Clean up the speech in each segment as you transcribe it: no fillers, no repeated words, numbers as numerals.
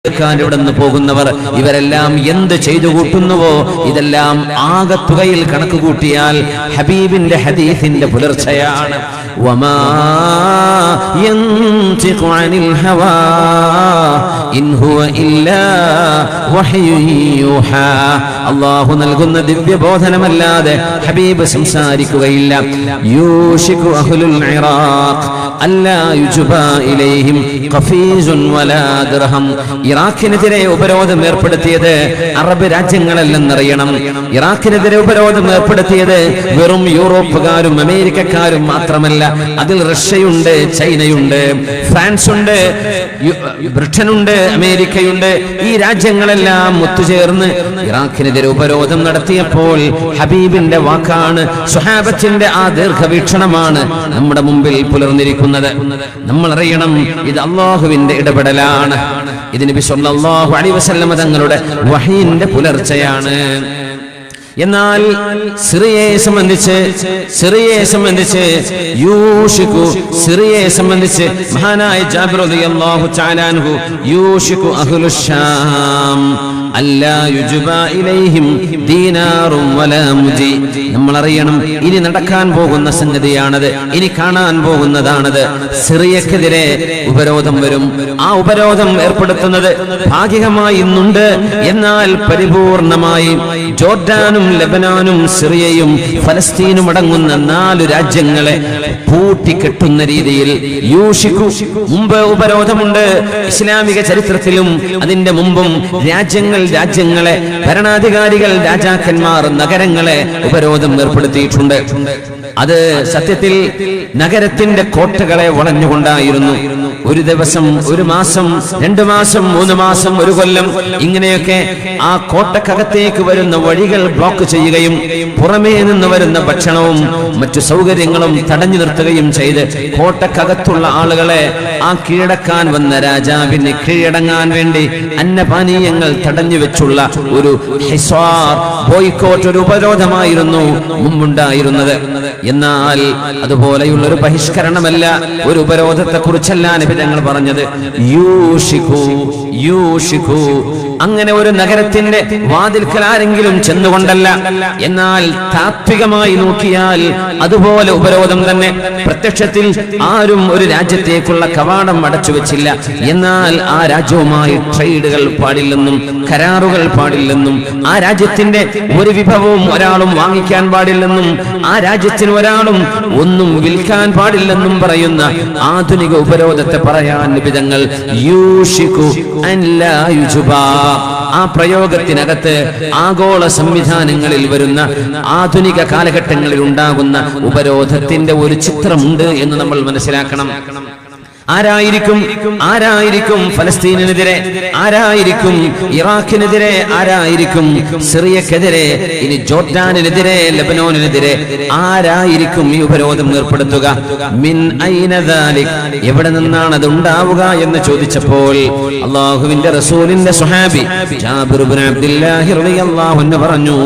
ഇവിടെ നിന്ന് പോകുന്നവർ ഇവരെല്ലാം എന്ത് ചെയ്തു കൂട്ടുന്നുവോ ഇതെല്ലാം ആകത്തുകയിൽ കണക്ക് കൂട്ടിയാൽ ഹബീബിന്റെ ഹദീസിന്റെ പുലർച്ചയാണ്. വമാ യൻതിഖു അനിൽ ഹവാ ഇൻ ഹുവ ഇല്ലാ വഹ്യുൻ യൂഹാ. അല്ലാഹു നൽകുന്ന ദിവ്യബോധനമല്ലാതെ ഹബീബ് സംസാരിക്കുകയില്ല. യൂഷികു അഹ്ലുൽ ഇറാഖ് അല്ലാ യുജ്ബാ ഇലൈഹിം ഖഫീസുൻ വലാ ദിർഹം. ഇറാഖിനെതിരെ ഉപരോധം ഏർപ്പെടുത്തിയത് അറബ് രാജ്യങ്ങളല്ലെന്നറിയണം. ഇറാഖിനെതിരെ ഉപരോധം ഏർപ്പെടുത്തിയത് വെറും യൂറോപ്പുകാരും അമേരിക്കക്കാരും മാത്രമല്ല. അതിൽ റഷ്യയുണ്ട്, ചൈനയുണ്ട്, ഫ്രാൻസ് ഉണ്ട്, ബ്രിട്ടനുണ്ട്, അമേരിക്കയുണ്ട്. ഈ രാജ്യങ്ങളെല്ലാം ഒത്തുചേർന്ന് ഇറാഖിനെതിരെ ഉപരോധം നടത്തിയപ്പോൾ ഹബീബിന്റെ വാക്കാണ്, സ്വഹാബത്തിന്റെ ആ ദീർഘവീക്ഷണമാണ് നമ്മുടെ മുമ്പിൽ പുലർന്നിരിക്കുന്നത്. നമ്മൾ അറിയണം, ഇത് അല്ലാഹുവിന്റെ ഇടപെടലാണ്. ഇത് നബി സല്ലല്ലാഹു അലൈഹി വസല്ലം തങ്ങളുടെ വഹീന്റെ പുലർച്ചയാണ്. എന്നാൽ സിറിയയെ സംബന്ധിച്ച് യൂഷികു സിറിയയെ സംബന്ധിച്ച് മഹാനായ ജാബിർ റളിയല്ലാഹു തആല അൻഹു യൂഷികു അഹ്ലുശ് ശാം അല്ലാ യുജ്ബാ ഇലൈഹിം ദീനാറും വലാ മുജി. നമ്മൾ അറിയണം, ഇനി നടക്കാൻ പോകുന്ന സംഗതിയാണത്, ഇനി കാണാൻ പോകുന്നതാണത്. സിറിയക്കെതിരെ ഉപരോധം വരും. ആ ഉപരോധം ഏർപ്പെടുത്തുന്നത് ഭാഗികമായി ഇന്നുണ്ട്. എന്നാൽ പരിപൂർണമായി ജോർഡാനും ലബനാനും സിറിയയും ഫലസ്തീനും അടങ്ങുന്ന 4 രാജ്യങ്ങളെ പൂട്ടിക്കെട്ടുന്ന രീതിയിൽ യൂഷിക്കു. മുമ്പ് ഉപരോധമുണ്ട് ഇസ്ലാമിക ചരിത്രത്തിലും. അതിന്റെ മുമ്പും രാജ്യങ്ങളെ ഭരണാധികാരികൾ, രാജാക്കന്മാർ, നഗരങ്ങളെ ഉപരോധം ഏർപ്പെടുത്തിയിട്ടുണ്ട്. അത് സത്യത്തിൽ നഗരത്തിന്റെ കോട്ടകളെ വളഞ്ഞുകൊണ്ടായിരുന്നു. ഒരു ദിവസം, ഒരു മാസം, 2 മാസം, 3 മാസം, 1 കൊല്ലം, ഇങ്ങനെയൊക്കെ ആ കോട്ടക്കകത്തേക്ക് വരുന്ന വഴികൾ ബ്ലോക്ക് ചെയ്യുകയും പുറമേ നിന്ന് വരുന്ന ഭക്ഷണവും മറ്റു സൗകര്യങ്ങളും തടഞ്ഞു നിർത്തുകയും ചെയ്ത് കോട്ടക്കകത്തുള്ള ആളുകളെ ആ കീഴടക്കാൻ വന്ന രാജാവിന് കീഴടങ്ങാൻ വേണ്ടി അന്നപാനീയങ്ങൾ തടഞ്ഞു വെച്ചുള്ള ഒരു ഹിസ്വാർ, ബോയ്ക്കോട്ട്, ഒരു ഉപരോധമായിരുന്നു മുമ്പുണ്ടായിരുന്നത്. എന്നാൽ അതുപോലെയുള്ള ഒരു ബഹിഷ്കരണമല്ല, ഒരു ഉപരോധത്തെ കുറിച്ചല്ല നബി തങ്ങൾ പറഞ്ഞത്. യൂഷിക്കു അങ്ങനെ ഒരു നഗരത്തിന്റെ വാതിൽക്കൽ ആരെങ്കിലും ചെന്നുകൊണ്ടല്ല. എന്നാൽ താത്വികമായി നോക്കിയാൽ അതുപോലെ ഉപരോധം തന്നെ. പ്രത്യക്ഷത്തിൽ ആരും ഒരു രാജ്യത്തേക്കുള്ള കവാടം അടച്ചു വെച്ചില്ല. എന്നാൽ ആ രാജ്യവുമായി ട്രേഡുകൾ പാടില്ലെന്നും കരാറുകൾ പാടില്ലെന്നും ആ രാജ്യത്തിന്റെ ഒരു വിഭവവും ഒരാളും വാങ്ങിക്കാൻ പാടില്ലെന്നും ആ രാജ്യത്തിന് ഒരാളും ഒന്നും വിൽക്കാൻ പാടില്ലെന്നും പറയുന്ന ആധുനിക ഉപരോധത്തെ പറയാൻ നിബിധങ്ങൾ യൂഷിക്കു അൻ ലാ യുജ്ബാ. ആ പ്രയോഗത്തിനകത്ത് ആഗോള സംവിധാനങ്ങളിൽ വരുന്ന ആധുനിക കാലഘട്ടങ്ങളിൽ ഉണ്ടാകുന്ന ഉപരോധത്തിന്റെ ഒരു ചിത്രമുണ്ട് എന്ന് നമ്മൾ മനസ്സിലാക്കണം. ആരായിരിക്കും ഫലസ്തീനിനെതിരെ, ആരായിരിക്കും ഇറാഖിനെതിരെ, ആരായിരിക്കും സിറിയക്കെതിരെ, ഇനി ജോർഡാനിനെതിരെ, ലബനോനിനെതിരെ ആരായിരിക്കും ഈ ഉപരോധം ഏർപ്പെടുത്തുക? മിൻ ഐന ദാലിക്, എവിടെ നിന്നാണ് അത് ഉണ്ടാവുക എന്ന് ചോദിച്ചപ്പോൾ അല്ലാഹുവിന്റെ റസൂലിന്റെ സ്വഹാബി ജാബിർ ഇബ്നു അബ്ദുല്ലാഹി റളിയല്ലാഹു അൻഹു പറഞ്ഞു,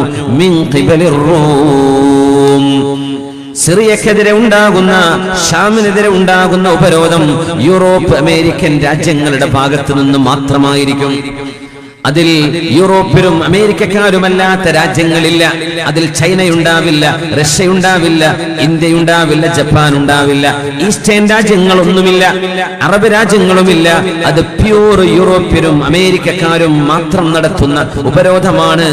മിൻ ഖിബലിർ റൂം. സിറിയക്കെതിരെ ഉണ്ടാകുന്ന, ഷാമിനെതിരെ ഉണ്ടാകുന്ന ഉപരോധം യൂറോപ്പ്, അമേരിക്കൻ രാജ്യങ്ങളുടെ ഭാഗത്തു നിന്ന് മാത്രമായിരിക്കും. അതിൽ യൂറോപ്പിലും അമേരിക്കക്കാരുമല്ലാത്ത രാജ്യങ്ങളില്ല. അതിൽ ചൈനയുണ്ടാവില്ല, റഷ്യയുണ്ടാവില്ല, ഇന്ത്യയുണ്ടാവില്ല, ജപ്പാൻ ഉണ്ടാവില്ല, ഈസ്റ്റേൺ രാജ്യങ്ങളൊന്നുമില്ല, അറബ് രാജ്യങ്ങളുമില്ല. അത് പ്യൂർ യൂറോപ്യരും അമേരിക്കക്കാരും മാത്രം നടത്തുന്ന ഉപരോധമാണ്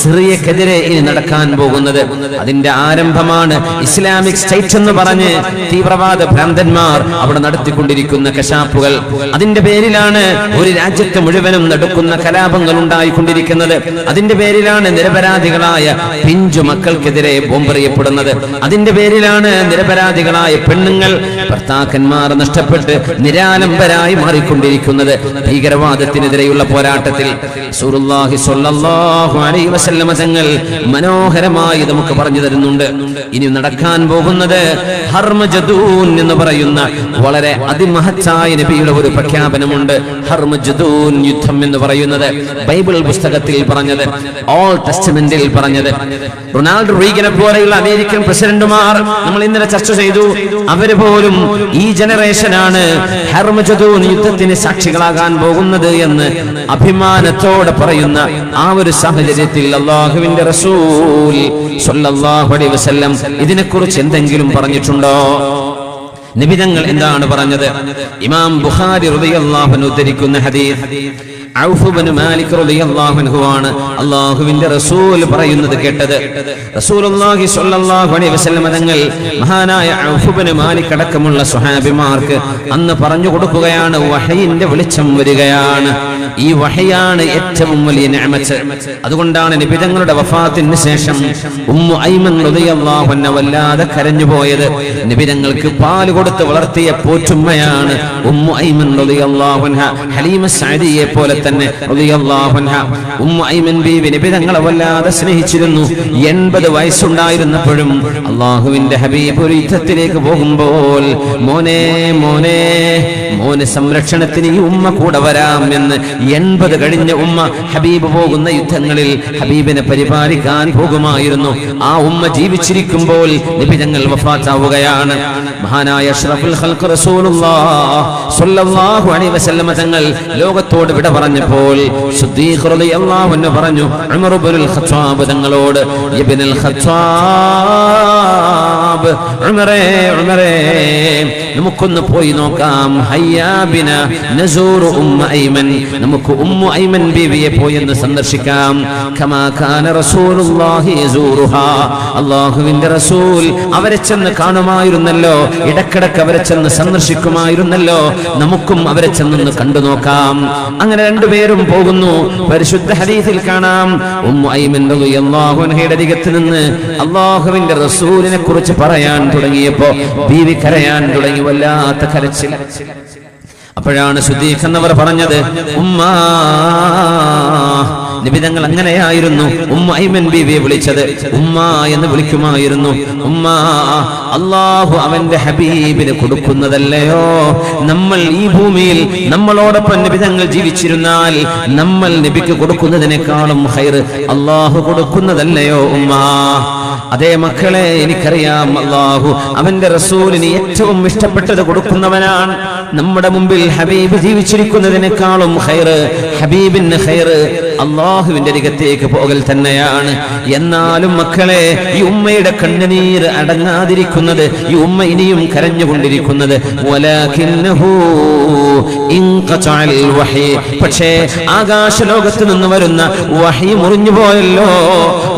സിറിയക്കെതിരെ ഇനി നടക്കാൻ പോകുന്നത്. അതിന്റെ ആരംഭമാണ് ഇസ്ലാമിക് സ്റ്റേറ്റ് എന്ന് പറഞ്ഞ് തീവ്രവാദ ഭ്രാന്തന്മാർ അവിടെ നടത്തിക്കൊണ്ടിരിക്കുന്ന കശാപ്പുകൾ. അതിന്റെ പേരിലാണ് ഒരു രാജ്യത്ത് മുഴുവനും നടക്കുന്ന കലാപം ഉണ്ടായിക്കൊണ്ടിരിക്കുന്നത്. അതിന്റെ പേരിലാണ് നിരപരാധികളായ പിഞ്ചു മക്കൾക്കെതിരെ ബോംബെറിയപ്പെടുന്നത്. അതിന്റെ പേരിലാണ് നിരപരാധികളായ പെണ്ണുങ്ങൾ ഭർത്താക്കന്മാർ നഷ്ടപ്പെട്ട് നിരാലംബരായി മാറിക്കൊണ്ടിരിക്കുന്നത്. ഭീകരവാദത്തിനെതിരെയുള്ള പോരാട്ടത്തിൽ റസൂലുള്ളാഹി സ്വല്ലല്ലാഹു അലൈഹി വസല്ലം തങ്ങൾ മനോഹരമായി നമുക്ക് പറഞ്ഞു തരുന്നുണ്ട്. ഇനി നടക്കാൻ പോകുന്നത് ഹർമജദൂൻ എന്ന് പറയുന്ന വളരെ അതിമഹത്തായ നബിയുടെ ഒരു പ്രഖ്യാപനമുണ്ട്. ഹർമജദൂൻ യുദ്ധം എന്ന് പറയുന്നത് ബൈബിൾ പുസ്തകത്തിൽ പറഞ്ഞത്, ഓൾഡ് ടെസ്റ്റമെന്റിൽ പറഞ്ഞത്. റൊണാൾഡ് റീഗനെ പോലെയുള്ള അമേരിക്കൻ പ്രസിഡന്റുമാർ നമ്മൾ ഇന്നലെ ചർച്ച ചെയ്തു. അവര് പോലും ഈ ജനറേഷനാണ് ഹർമജദൂൻ യുദ്ധത്തിന് സാക്ഷികളാകാൻ പോകുന്നത് എന്ന് അഭിമാനത്തോടെ പറയുന്ന ആ ഒരു സാഹചര്യത്തിൽ അല്ലാഹുവിന്റെ റസൂൽ സ്വല്ലല്ലാഹു അലൈഹി വസല്ലം ഇതിനെക്കുറിച്ച് എന്തെങ്കിലും പറഞ്ഞിട്ടുണ്ടോ? നബിതങ്ങൾ എന്താണ് പറഞ്ഞത്? ഇമാം ബുഖാരി റളിയല്ലാഹു അൻഹു ഉദ്ധരിക്കുന്ന ഹദീസ്, ഔഫ് ഇബ്നു മാലിക് റളിയല്ലാഹു അൻഹു ആണ് അല്ലാഹുവിന്റെ റസൂൽ പറയുന്നത് കേട്ടത്. റസൂലുള്ളാഹി സ്വല്ലല്ലാഹു അലൈഹി വസല്ലം തങ്ങൾ മഹാനായ ഔഫ് ഇബ്നു മാലിക് അടക്കമുള്ള സ്വഹാബിമാർക്ക് അന്ന് പറഞ്ഞു കൊടുക്കുകയാണ്, വഹയിന്റെ വെളിച്ചം വരികയാണ്. ഈ വഹയാണ് ഏറ്റവും വലിയ നിഅമത്ത്. അതുകൊണ്ടാണ് നബിതങ്ങളുടെ വഫാത്തിന് ശേഷം ഉമ്മു ഐമൻ റളിയല്ലാഹു അൻഹ വല്ലാതെ കരഞ്ഞുപോയത്. നബിതങ്ങൾക്ക് പാല് കൊടുത്ത് വളർത്തിയ പോറ്റുമ്മയാണ് ഉമ്മു ഐമൻ റളിയല്ലാഹു അൻഹ. ഹലീമ സഅദിയെ പോലെ തന്നെ റളിയല്ലാഹു അൻഹ. ഉമ്മു ഐമൻ ബീവി നബിതങ്ങളെ വല്ലാതെ സ്നേഹിച്ചിരുന്നു. 80 വയസ്സുണ്ടായിരുന്നപ്പോഴും അല്ലാഹുവിന്റെ ഹബീബ് ഒരു യുദ്ധത്തിലേക്ക് പോകുമ്പോൾ മോനെ മോനെ മോനെ സംരക്ഷണത്തിന് ഈ ഉമ്മ കൂടെ വരാം എന്ന് 80 കഴിഞ്ഞ ഉമ്മ ഹബീബ് പോകുന്ന യുദ്ധങ്ങളിൽ ഹബീബിനെ പരിപാലിക്കാൻ പോകുമായിരുന്നു. ആ ഉമ്മ ജീവിച്ചിരിക്കുമ്പോൾ നബിതങ്ങൾ വഫാത്താവുകയാണ്. മഹാനായ അഷ്റഫുൽ ഖൽഖ് റസൂലുള്ളാഹി സ്വല്ലല്ലാഹു അലൈഹി വസല്ലം തങ്ങൾ ലോകത്തോട് വിട പറഞ്ഞപ്പോൾ സിദ്ദീഖ് റളിയല്ലാഹു അൻഹു പറഞ്ഞു ഉമർ ഇബ്നുൽ ഖത്താബ് തങ്ങളോട്, ഇബ്നുൽ ഖത്താബ്, ഉമറേ ഉമറേ നമുക്കൊന്ന് പോയി നോക്കാം, ഹയ്യാ ബിനാ നസൂറു ഉമ്മ ഐമൻ, നമുക്ക് ഉമ്മു ഐമൻ ബീവിയെ പോയി എന്ന് സന്ദർശിക്കാം. കമാ കാന റസൂലുള്ളാഹി യസൂറുഹാ, അല്ലാഹുവിന്റെ റസൂൽ അവരെ ചെന്ന് കാണുമായിരുന്നല്ലോ, ഇടക്കിടക്ക് അവരെ ചെന്ന് സന്ദർശിക്കുമായിരുന്നല്ലോ, നമുക്കും അവരെ ചെന്നൊന്ന് കണ്ടു നോക്കാം. അങ്ങനെ രണ്ടുപേരും പോകുന്നു. പരിശുദ്ധ ഹദീസിൽ കാണാം, ഉമ്മു ഐമൻ റളിയല്ലാഹു അൻഹയുടെ അരികത്ത് നിന്ന് അല്ലാഹുവിന്റെ റസൂലിനെ കുറിച്ച് പറയാൻ തുടങ്ങിയപ്പോ ബീവി കരയാൻ തുടങ്ങി, വല്ലാത്ത കരച്ചിൽ. അപ്പോഴാണ് സിദ്ദീഖ് എന്നവർ പറഞ്ഞത്, ഉമ്മാ, നിബിതങ്ങൾ അങ്ങനെയായിരുന്നു ഉമ്മ ഐമൻ ബീവിയെ വിളിച്ചത്, ഉമ്മ എന്ന് വിളിക്കുമായിരുന്നു. ഉമ്മ, അല്ലാഹു അവന്റെ ഹബീബിന് കൊടുക്കുന്നതല്ലയോ നമ്മൾ ഈ ഭൂമിയിൽ നമ്മളോടൊപ്പം നിബിതങ്ങൾ ജീവിച്ചിരുന്നാൽ നമ്മൾ നബിക്ക് കൊടുക്കുന്നതിനേക്കാളും ഖൈറ് അല്ലാഹു കൊടുക്കുന്നതല്ലയോ ഉമ്മ? അതേ മക്കളെ, എനിക്കറിയാം അല്ലാഹു അവന്റെ റസൂലിന് ഏറ്റവും ഇഷ്ടപ്പെട്ടത് കൊടുക്കുന്നവനാണ്. നമ്മുടെ മുമ്പിൽ ഹബീബ് ജീവിച്ചിരിക്കുന്നതിനേക്കാളും ഖൈറ്, ഹബീബിന് ഖൈറ് അല്ലാഹുവിന്റെ അരികത്തേക്ക് പോകൽ തന്നെയാണ്. എന്നാലും മക്കളെ, ഈ ഉമ്മയുടെ കണ്ണുനീർ അടങ്ങാതിരിക്കുന്നത്, ഈ ഉമ്മ ഇനിയും കരഞ്ഞുകൊണ്ടിരിക്കുന്നത്, പക്ഷേ ആകാശലോകത്ത് നിന്ന് വരുന്ന വഹി മുറിഞ്ഞു പോയല്ലോ,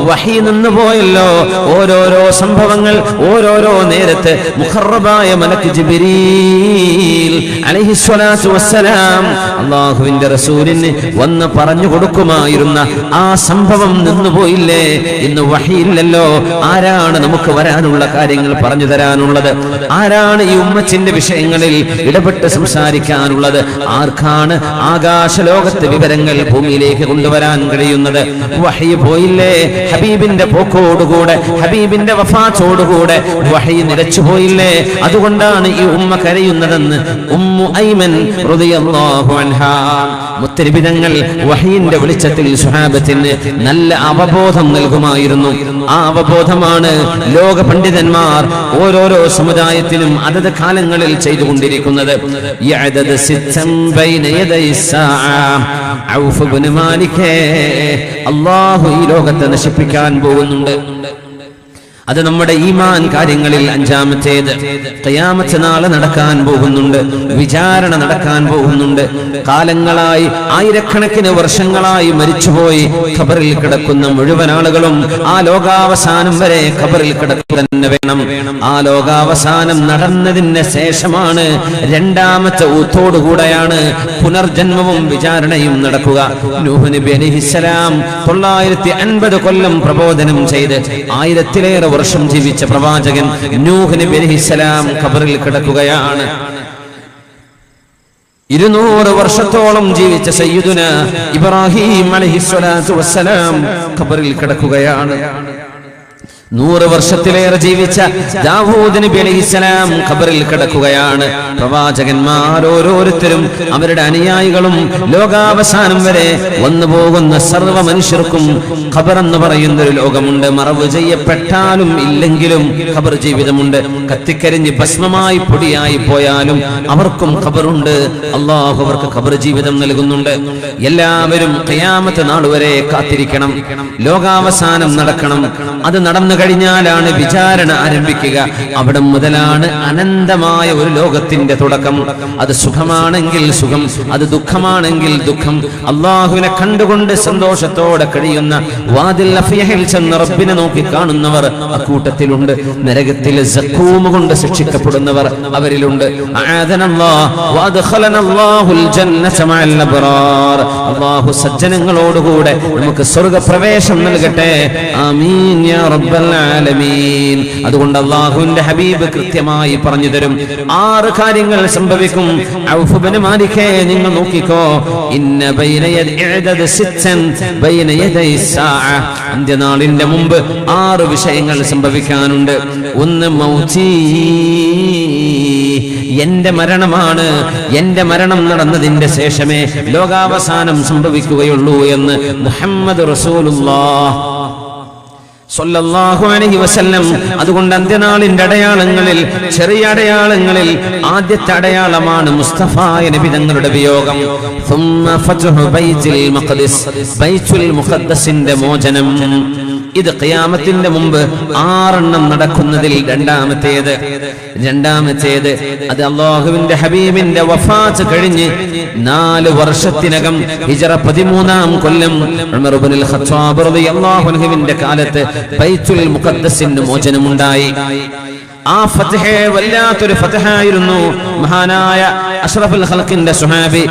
വഹി നിന്ന് പോയല്ലോ. ഓരോരോ സംഭവങ്ങൾ ഓരോരോ നേരത്ത് മുഖറബായ മലക്ക് ജിബ്രീൽ അലൈഹിസ്സലാത്തു വസ്സലാം അല്ലാഹുവിന്റെ റസൂലിന് വന്ന് പറഞ്ഞു കൊടുക്കുമായിരുന്ന ആ സംഭവം നിന്നുപോയില്ലേ? ഇന്ന് വഹിയില്ലല്ലോ. ആരാണ് നമുക്ക് വരാനുള്ള കാര്യങ്ങൾ പറഞ്ഞു തരാനുള്ളത്? ആരാണ് ഈ ഉമ്മത്തിന്റെ വിഷയങ്ങളിൽ ഇടപെട്ട് സംസാരിക്കാനുള്ളത്? ആർക്കാണ് ആകാശലോകത്തെ വിവരങ്ങൾ ഭൂമിയിലേക്ക് കൊണ്ടുവരാൻ കഴിയുന്നത്? വഹി പോയില്ലേ? ഹബീബിന്റെ പോക്കോടുകൂടെ, ഹബീബിന്റെ വഫാത്തോടുകൂടെ വഹി നിലച്ചു പോയില്ലേ? അതുകൊണ്ടാണ് ഈ ഉമ്മ കരയുന്നതെന്ന് ഉമ്മു ഐമൻ റളിയല്ലാഹു അൻഹാ. മുത്തനബിതങ്ങൾ വഹയിന്റെ വെളിച്ചത്തിൽ സ്വഹാബത്തിന് നല്ല അവബോധം നൽകുമായിരുന്നു. ആ അവബോധമാണ് ലോക പണ്ഡിതന്മാർ ഓരോരോ സമുദായത്തിനും അതത് കാലങ്ങളിൽ ചെയ്തുകൊണ്ടിരിക്കുന്നത്. ഔഫ് ഇബ്നു മാലിക് അല്ലാഹു ഈ ലോകത്തെ നശിപ്പിക്കാൻ പോകുന്നുണ്ട്. അത് നമ്മുടെ ഈമാൻ കാര്യങ്ങളിൽ അഞ്ചാമത്തേത്. ഖിയാമത്ത് നാളെ നടക്കാൻ പോകുന്നുണ്ട്, വിചാരണ നടക്കാൻ പോകുന്നുണ്ട്. കാലങ്ങളായി, ആയിരക്കണക്കിന് വർഷങ്ങളായി മരിച്ചുപോയി ഖബറിൽ കിടക്കുന്ന മുഴുവൻ ആളുകളും ആ ലോകാവസാനം വരെ ഖബറിൽ കിടക്കുക തന്നെ വേണം. ആ ലോകാവസാനം നടന്നതിന് ശേഷമാണ്, രണ്ടാമത്തെ ഊത്തോടുകൂടെയാണ് പുനർജന്മവും വിചാരണയും നടക്കുക. നൂഹ് നബി അലൈഹിസ്സലാം 950 കൊല്ലം പ്രബോധനം ചെയ്ത് 1000-ലേറെ വർഷം ജീവിച്ച പ്രവാചകൻ നൂഹ് നബി അലൈഹിസ്സലാം ഖബറിൽ കിടക്കുകയാണ്. 200 വർഷത്തോളം ജീവിച്ച സയ്യിദുന ഇബ്രാഹിം അലൈഹിസ്സലാത്തു വസ്സലാം ഖബറിൽ കിടക്കുകയാണ്. 100 വർഷത്തിലേറെ ജീവിച്ച ദാവൂദ് നബി അലൈഹിസ്സലാം ഖബറിൽ കിടക്കുകയാണ്. പ്രവാചകന്മാർ ഓരോരുത്തരും അവരുടെ അനുയായികളും ലോകാവസാനം വരെ വന്നു പോകുന്ന സർവ്വ മനുഷ്യർക്കും ഖബർ എന്ന് പറയുന്ന ഒരു ലോകമുണ്ട്. മറവ് ചെയ്യപ്പെട്ടാലും ഇല്ലെങ്കിലും ഖബർ ജീവിതമുണ്ട്. കത്തിക്കരിഞ്ഞ് ഭസ്മമായി പൊടിയായി പോയാലും അവർക്കും ഖബറുണ്ട്. അല്ലാഹു അവർക്ക് ഖബർ ജീവിതം നൽകുന്നുണ്ട്. എല്ലാവരും ഖിയാമത്ത് നാൾ വരെ കാത്തിരിക്കണം. ലോകാവസാനം നടക്കണം. അത് നടന്നു കഴിഞ്ഞാലാണ് വിചാരണ ആരംഭിക്കുക. അവിടെ മുതലാണ് അനന്തമായ ഒരു ലോകത്തിന്റെ തുടക്കം. അത് സുഖമാണെങ്കിൽ സുഖം, അത് ദുഃഖമാണെങ്കിൽ ദുഃഖം. അള്ളാഹുവിനെ കണ്ടുകൊണ്ട് സന്തോഷത്തോടെ കഴിയുന്ന വാദിൽ അഫ്യഹിൽ ചെന്ന് റബ്ബിനെ നോക്കി കാണുന്നവർ അക്കൂട്ടത്തിലുണ്ട്. നരകത്തിൽ സഖൂം കൊണ്ട് ശിക്ഷിക്കപ്പെടുന്നവർ അവരിലുണ്ട്. അല്ലാഹു സജ്ജനങ്ങളോടുകൂടെ നമുക്ക് സ്വർഗ്ഗപ്രവേശം നൽകട്ടെ. ആമീൻ യാ റബ്ബൽ ആലമീൻ. അതുകൊണ്ട് അല്ലാഹുവിന്റെ ഹബീബ് കൃത്യമായി പറഞ്ഞു തരും 6 കാര്യങ്ങൾ സംഭവിക്കും. ഔഫ് ഇബ്നു മാലിക് നിങ്ങൾ നോക്കിക്കോ. ഇന്ന ബൈന യദ്ഇദദ സിത്തൻ ബൈന യദൈ സാഅ. അന്ത്യനാളിന്റെ മുമ്പ് 6 വിഷയങ്ങൾ സംഭവിക്കാനുണ്ട്. ഒന്ന് മൗതി, എന്റെ മരണമാണ്. എന്റെ മരണം നടന്നതിന്റെ ശേഷമേ ലോകാവസാനം സംഭവിക്കുകയുള്ളൂ എന്ന് മുഹമ്മദ് റസൂലുള്ളാഹ് സ്വല്ലല്ലാഹു അലൈഹി വസല്ലം. അതുകൊണ്ട് അന്ത്യനാളിന്റെ അടയാളങ്ങളിൽ, ചെറിയ അടയാളങ്ങളിൽ ആദ്യത്തെ അടയാളമാണ് മുസ്തഫായ നബി തങ്ങളുടെ വിയോഗം. ثم فتح بيت المقدس, ബൈത്തുൽ മുഖദ്ദസിന്റെ മോചനം. ഇത് ഖിയാമത്തിന്റെ മുമ്പ് 6 നടക്കുന്നതിൽ രണ്ടാമത്തേത് അത് അല്ലാഹുവിന്റെ ഹബീബിന്റെ വഫാത്ത് കഴിഞ്ഞ് 4 വർഷത്തിനകം ഹിജ്റ 13-ാം കൊല്ലം ഉമർ ഇബ്നുൽ ഖത്താബ് റളിയല്ലാഹു അൻഹുവിന്റെ കാലത്ത് ബൈത്തുൽ മുഖദ്ദസിന്റെ മോചനമുണ്ടായി. ആ ഫത്ഹ് വല്ലാത്തൊരു ഫത്ഹായിരുന്നു. മഹാനായ അഷ്റഫുൽ ഖൽഖിന്റെ സ്വഹാബി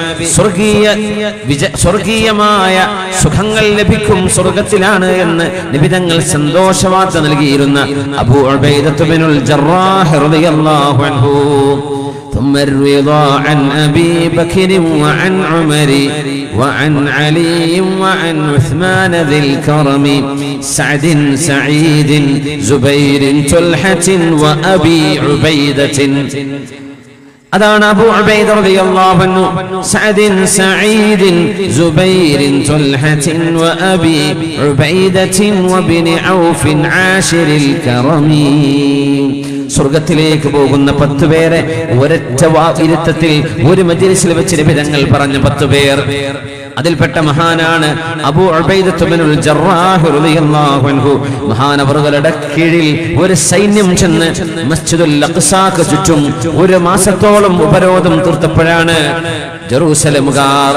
സ്വർഗീയമായ സുഖങ്ങൾ ലഭിക്കും, സ്വർഗത്തിലാണ് എന്ന് നിബിതങ്ങൾ സന്തോഷവാർത്ത നൽകിയിരുന്ന അബൂ ഉബൈദത്ത് ബിനുൽ ജറാഹ് റളിയല്ലാഹു അൻഹു. ثم الرضا عن أبي بكر وعن عمر وعن علي وعن عثمان ذي الكرم سعد سعيد زبير طلحة وأبي عبيدة. അതാണ് അബൂ ഉബൈദ റളിയല്ലാഹു അൻഹു. സഅദിൻ സഈദിൻ സുബൈറിൻ തുൽഹത്തിൻ വഅബി ഉബൈദത്തിൻ വബിനി ഔഫിൻ ആശിരിൽ കറമി. സ്വർഗത്തിലേക്ക് പോകുന്ന 10 പേരെ ഒരൊറ്റ ഇരുത്തത്തിൽ ഒരു മജ്‌ലിസിൽ വെച്ച് നിബിതങ്ങൾ പറഞ്ഞ 10 പേർ. അതിൽപ്പെട്ട മഹാനാണ് അബൂ ഉബൈദത്ത് ബിനുൽ ജറാഹ് റളിയല്ലാഹു അൻഹു. മഹാനവറുകളുടെ കീഴിൽ ഒരു സൈന്യം ചെന്ന് മസ്ജിദുൽ അഖ്സാക്ക് ചുറ്റും 1 മാസത്തോളം ഉപരോധം തീർത്തപ്പോഴാണ് ജെറൂസലേമുകാർ,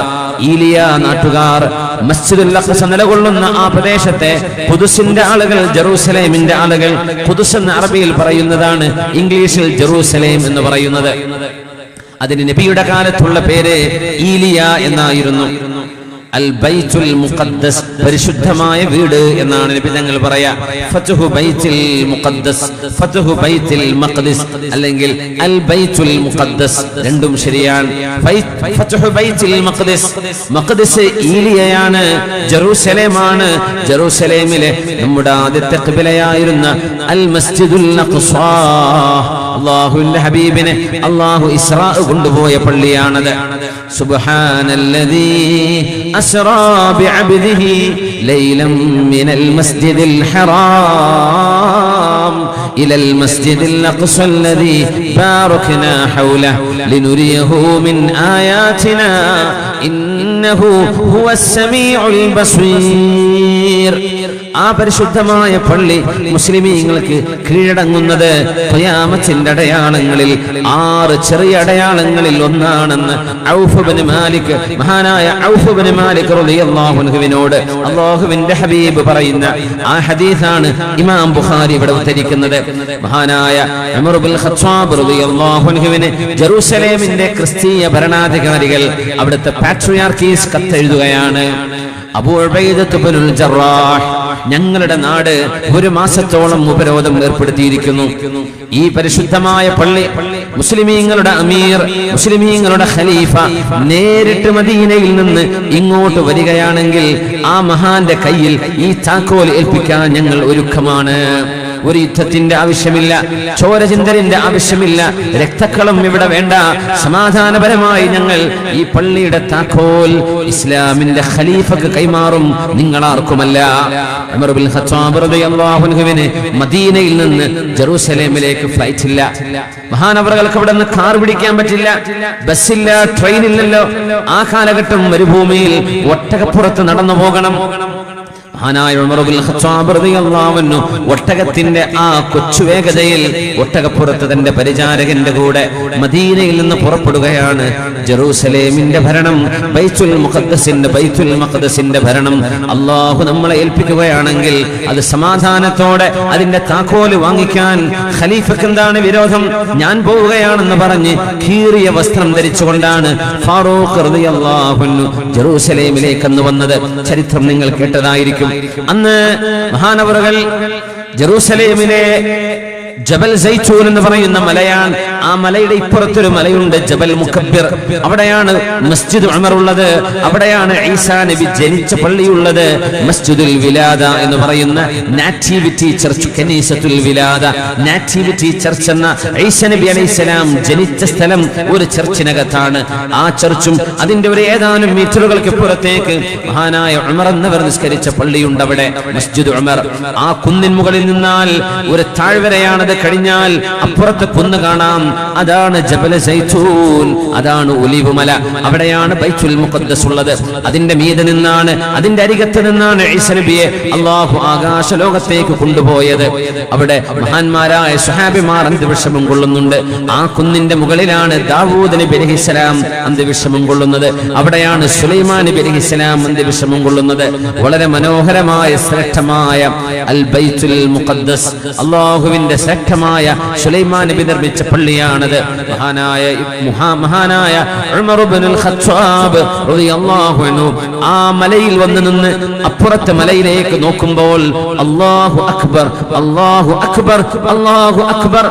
ഈലിയ നാട്ടുകാർ, മസ്ജിദുൽ അഖ്സ നിലകൊള്ളുന്ന ആ പ്രദേശത്തെ ഖുദ്സിന്റെ ആളുകൾ, ജെറൂസലേമിന്റെ ആളുകൾ, ഖുദ്സ് എന്ന അറബിയിൽ പറയുന്നതാണ്, ഇംഗ്ലീഷിൽ ജെറൂസലേം എന്ന് പറയുന്നത്. അതിന് നബിയുടെ കാലത്തുള്ള പേര് ഈലിയ എന്നായിരുന്നു. അൽ ബൈത്തുൽ മുഖദ്ദസ്, പരിശുദ്ധമായ വീട് എന്നാണ് നബി തങ്ങൾ പറയാ. ഫത്ഹു ബൈത്തുൽ മുഖദ്ദസ്, ഫത്ഹു ബൈത്തുൽ മഖ്ദിസ് അല്ലെങ്കിൽ അൽ ബൈത്തുൽ മുഖദ്ദസ്, രണ്ടും ശരിയാണ്. ഫത്ഹു ബൈത്തുൽ മഖ്ദിസ്, മഖ്ദിസ് ഈലിയയാണ്, ജെറൂസലേമാണ്. ജെറൂസലേമിലെ നമ്മുടെ ആദ്യത്തെ ഖിബ്ലയായിരുന്ന അൽ മസ്ജിദുൽ അഖ്സ, അല്ലാഹുവിന്റെ ഹബീബിനെ അല്ലാഹു ഇസ്രാ കൊണ്ടുപോയ പള്ളിയാണത്. സുബ്ഹാനല്ലദീ أسرى بعبده ليلا من المسجد الحرام إلى المسجد الأقصى الذي باركنا حوله لنريه من آياتنا إنه هو السميع البصير. ആ പരിശുദ്ധമായ പള്ളി മുസ്ലിമീങ്ങൾക്ക് കീഴടങ്ങുന്നത് ഖിയാമത്തിന്റെ അടയാളങ്ങളിൽ 6 ചെറിയ അടയാളങ്ങളിൽ ഒന്നാണെന്ന് ഔഫ് ഇബ്നു മാലിക്, മഹാനായ ഔഫ് ഇബ്നു മാലിക് റളിയല്ലാഹു അൻഹുവിനോട് അല്ലാഹുവിന്റെ ഹബീബ് പറയുന്ന ആ ഹദീസാണ് ഇമാം ബുഖാരി ഇവിടെ ഉദ്ധരിക്കുന്നത്. മഹാനായ ഉമർ ഇബ്നുൽ ഖത്താബ് റളിയല്ലാഹു അൻഹുവിനെ ജെറൂസലേമിന്റെ ക്രിസ്തീയ ഭരണാധികാരികൾ, അവിടുത്തെ പാട്രിയാർക്കീസ് കത്തെഴുതുകയാണ്. അബൂ ഉബൈദത്ത് ബിനുൽ ജറാഹ്, ഞങ്ങളുടെ നാട് 1 മാസത്തോളം ഉപരോധം ഏർപ്പെടുത്തിയിരിക്കുന്നു. ഈ പരിശുദ്ധമായ പള്ളി, മുസ്ലിമീങ്ങളുടെ അമീർ, മുസ്ലിമീങ്ങളുടെ ഖലീഫ നേരിട്ട് മദീനയിൽ നിന്ന് ഇങ്ങോട്ട് വരികയാണെങ്കിൽ ആ മഹാന്റെ കയ്യിൽ ഈ താക്കോൽ ഏൽപ്പിക്കാൻ ഞങ്ങൾ ഒരുക്കമാണ്. ഒരു യുദ്ധത്തിന്റെ ആവശ്യമില്ല, ചോരചിന്തലിന്റെ ആവശ്യമില്ല, രക്തക്കളം ഇവിടെ വേണ്ട. സമാധാനപരമായി ഞങ്ങൾ ഈ പള്ളിയുടെ താക്കോൽ ഇസ്ലാമിന്റെ ഖലീഫക്ക് കൈമാറും, നിങ്ങളാർക്കുമല്ല. ഉമർ ബിൻ ഖത്താബ് റളിയല്ലാഹു അൻഹുവിന് മദീനയിൽ നിന്ന് ജെറൂസലേമിലേക്ക് ഫ്ലൈറ്റ് ഇല്ല. മഹാനവറുകൾക്ക് അവിടെ നിന്ന് കാർ പിടിക്കാൻ പറ്റില്ല, ബസ്സില്ല, ട്രെയിൻ ഇല്ലല്ലോ. ആ കാലഘട്ടം മരുഭൂമിയിൽ ഒട്ടകപ്പുറത്ത് നടന്നു പോകണം. മഹാനായ ഉമർ ബിൻ ഖത്താബ് റളിയല്ലാഹു അൻഹു ഒട്ടകത്തിന്റെ ആ കൊച്ചു വേഗതയിൽ ഒട്ടകപ്പുറത്ത് തന്റെ പരിചാരകന്റെ കൂടെ മദീനയിൽ നിന്ന് പുറപ്പെടുകയാണ്. ജെറൂസലേമിന്റെ ഭരണം, ബൈത്തുൽ മഖ്ദസിന്റെ ഭരണം അല്ലാഹു നമ്മളെ ഏൽപ്പിക്കുകയാണെങ്കിൽ അത് സമാധാനത്തോടെ അതിന്റെ താക്കോല് വാങ്ങിക്കാൻ ഖലീഫക്ക് എന്താണ് വിരോധം? ഞാൻ പോവുകയാണെന്ന് പറഞ്ഞ് കീറിയ വസ്ത്രം ധരിച്ചുകൊണ്ടാണ് ഫാറൂഖ് റളിയല്ലാഹു അൻഹു ജെറൂസലേമിലേക്ക് അന്ന് വന്നത്. ചരിത്രം നിങ്ങൾ കേട്ടതായിരിക്കും. അന്ന് മഹാനവറുകൾ ജെറൂസലേമിലെ ജബൽ സൈത്തൂൻ എന്ന് പറയുന്ന മലയാണ്. ആ മലയുടെ ഇപ്പുറത്തൊരു മലയുണ്ട്, ജബൽ മുക്കബ്ബിർ. അവിടെയാണ് മസ്ജിദ് ഉമർ ഉള്ളത്, അവിടെയാണ് ഈസാ നബി ജനിച്ച പള്ളിയുള്ളത്. മസ്ജിദുൽ വിലാദ എന്ന് പറയുന്ന നാറ്റിവിറ്റി ചർച്ച്, കനീസത്തുൽ വിലാദ, നാറ്റിവിറ്റി ചർച്ച് എന്ന ഈസാ നബി അലൈഹിസ്സലാം ജനിച്ച സ്ഥലം ഒരു ചർച്ചിനകത്താണ്. ആ ചർച്ചും അതിന്റെ ഒരു ഏതാനും മീറ്ററുകൾക്ക് പുറത്തേക്ക് മഹാനായ ഉമർ എന്നവർ നിസ്കരിച്ച പള്ളിയുണ്ട്. അവിടെ മസ്ജിദ് ഉമർ. ആ കുന്നിൻ മുകളിൽ നിന്നാൽ ഒരു താഴ്വരയാണ്. കഴിഞ്ഞാൽ അപ്പുറത്ത് കുന്ന് കാണാം, അതാണ് ജബൽ സൈത്തൂൻ, അതാണ് ഒലിവ് മല. അവിടെയാണ് ബൈത്തുൽ മുഖദ്ദസ് ഉള്ളത്. അതിന്റെ മീതെ നിന്നാണ്, അതിന്റെ അരികത്ത് നിന്നാണ് ഈസാ നബിയെ അല്ലാഹു ആകാശ ലോകത്തേക്ക് കൊണ്ടുപോയത്. അവിടെ മഹാന്മാരായ സ്വഹാബിമാർ അന്ത്യവിശ്രമം കൊള്ളുന്നുണ്ട്. ആ കുന്നിന്റെ മുകളിലാണ് ദാവൂദ് നബി അലൈഹിസ്സലാം അന്ത്യവിശ്രമം കൊള്ളുന്നത്. അവിടെയാണ് സുലൈമാൻ നബി അലൈഹിസ്സലാം അന്ത്യവിശ്രമം കൊള്ളുന്നത്. വളരെ മനോഹരമായ ശ്രേഷ്ഠമായ അൽ ബൈത്തുൽ മുഖദ്ദസ്, അല്ലാഹുവിന്റെ ശ്രേഷ്ഠമായ സുലൈമാൻ നബി നിർമ്മിച്ച പള്ളിയാണത്. മഹാനായ ഉമർ ഇബ്നുൽ ഖത്താബ് റളിയല്ലാഹു അൻഹു ആ മലയിൽ വന്ന് നിന്ന് അപ്പുറത്തെ മലയിലേക്ക് നോക്കുമ്പോൾ അല്ലാഹു അക്ബർ, അല്ലാഹു അക്ബർ, അല്ലാഹു അക്ബർ.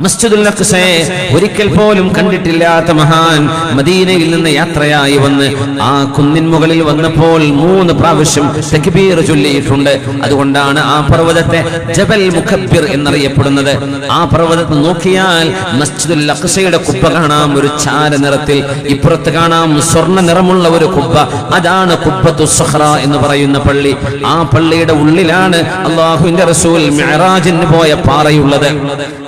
മസ്ജിദുൽ അഖ്സയെ ഒരിക്കൽ പോലും കണ്ടിട്ടില്ലാത്ത മഹാൻ മദീനയിൽ നിന്ന് യാത്രയായി വന്ന് ആ കുന്നിൻ മുകളിൽ വന്നപ്പോൾ 3 പ്രാവശ്യം തക്ബീർ ചൊല്ലിയിട്ടുണ്ട്. അതുകൊണ്ടാണ് ആ പർവ്വതത്തെ ജബൽ മുഖബ്ബിർ എന്നറിയപ്പെടുന്നത്. ആ പർവ്വതത്തിൽ നോക്കിയാൽ മസ്ജിദുൽ അഖ്സയുടെ കുബ്ബ കാണാം, ഒരു ചാര നിറത്തിൽ. ഇപ്പുറത്ത് കാണാം സ്വർണ്ണ നിറമുള്ള ഒരു കുബ്ബ, അതാണ് ഖുബ്ബത്തുസ് സഖറ എന്ന് പറയുന്ന പള്ളി. ആ പള്ളിയുടെ ഉള്ളിലാണ് അല്ലാഹുവിന്റെ റസൂൽ മിഅ്റാജിന് പോയ പാറയുള്ളത്.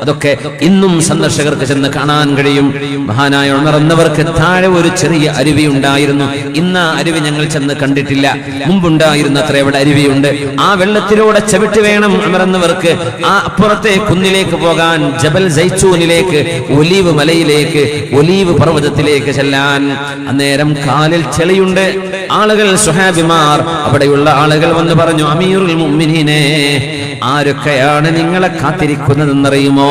അതൊക്കെ ഇന്നും സന്ദർശകർക്ക് ചെന്ന് കാണാൻ കഴിയും. മഹാനായ ഉമർ എന്നവർക്ക് താഴെ ഒരു ചെറിയ അരുവി ഉണ്ടായിരുന്നു. ഇന്ന് ആ അരുവി ഞങ്ങൾ ചെന്ന് കണ്ടിട്ടില്ല, മുമ്പുണ്ടായിരുന്ന അത്ര അവിടെ അരുവിയുണ്ട്. ആ വെള്ളത്തിലൂടെ ചവിട്ടി വേണം ഉമർ എന്നവർക്ക് ആ അപ്പുറത്തെ കുന്നിലേക്ക് പോകാൻ, ജബൽ സൈത്തൂനിലേക്ക്, ഒലീവ് മലയിലേക്ക്, ഒലീവ് പർവ്വതത്തിലേക്ക് ചെല്ലാൻ. അന്നേരം കാലിൽ ചെളിയുണ്ട്. ആളുകൾ, സ്വഹാബിമാർ, അവിടെയുള്ള ആളുകൾ വന്ന് പറഞ്ഞു, അമീറുൽ മുഅ്മിനീനെ, ആരൊക്കെയാണ് നിങ്ങളെ കാത്തിരിക്കുന്നതെന്നറിയുമോ?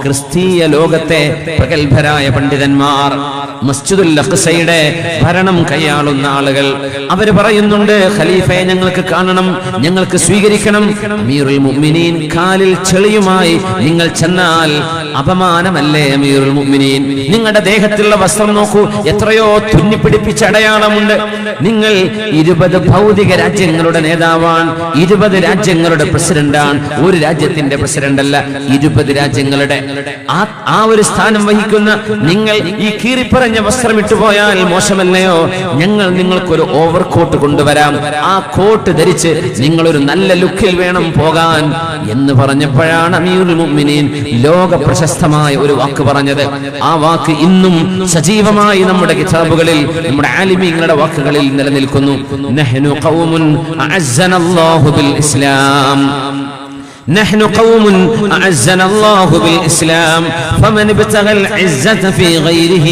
ക്രിസ്തീയ ലോകത്തെ പ്രഗത്ഭരായ പണ്ഡിതന്മാർ, മസ്ജിദുൽ അഖ്സയുടെ ഭരണം കൈയാളുന്ന ആളുകൾ. അവര് പറയുന്നുണ്ട്, ഖലീഫയെ ഞങ്ങൾക്ക് കാണണം, ഞങ്ങൾക്ക് സ്വീകരിക്കണം. അമീറുൽ മുഅ്മിനീൻ, കാലിൽ ചെളിയുമായി നിങ്ങൾ ചെന്നാൽ അപമാനമല്ലേ അമീറുൽ മുഅ്മിനീൻ? നിങ്ങളുടെ ദേഹത്തിലുള്ള വസ്ത്രം നോക്കൂ, എത്രയോ തുന്നിപ്പിടിപ്പിച്ച അടയാളമുണ്ട്. നിങ്ങൾ 20 ഭൗതിക രാജ്യങ്ങളുടെ നേതാവാണ്, 20 രാജ്യങ്ങളുടെ പ്രസിഡന്റാണ്. ഒരു രാജ്യത്തിന്റെ പ്രസിഡന്റ് അല്ല, 20 രാജ്യങ്ങളുടെ ആ ഒരു സ്ഥാനം വഹിക്കുന്ന നിങ്ങൾ ഈ കീറിപ്പറഞ്ഞ വസ്ത്രം ഇട്ടുപോയാൽ മോശമല്ലയോ? ഞങ്ങൾ നിങ്ങൾക്കൊരു ഓവർ കോട്ട് കൊണ്ടുവരാം, ആ കോട്ട് ധരിച്ച് നിങ്ങളൊരു നല്ല ലുക്കിൽ വേണം പോകാൻ എന്ന് പറഞ്ഞപ്പോഴാണ് അമീറുൽ മുഅ്മിനീൻ ലോക പ്രശസ്തമായ ഒരു വാക്ക് പറഞ്ഞത്. ആ വാക്ക് ഇന്നും സജീവമായി നമ്മുടെ കിതാബുകളിൽ, നമ്മുടെ ആലിമീങ്ങളുടെ വാക്കുകളിൽ നിലനിൽക്കുന്നു. നഹ്നു ഖൗമുൻ അഅസ്സനല്ലാഹു ബിൽ ഇസ്ലാം, نحن قوم أعزنا الله بالإسلام فمن ابتغى العزة في غيره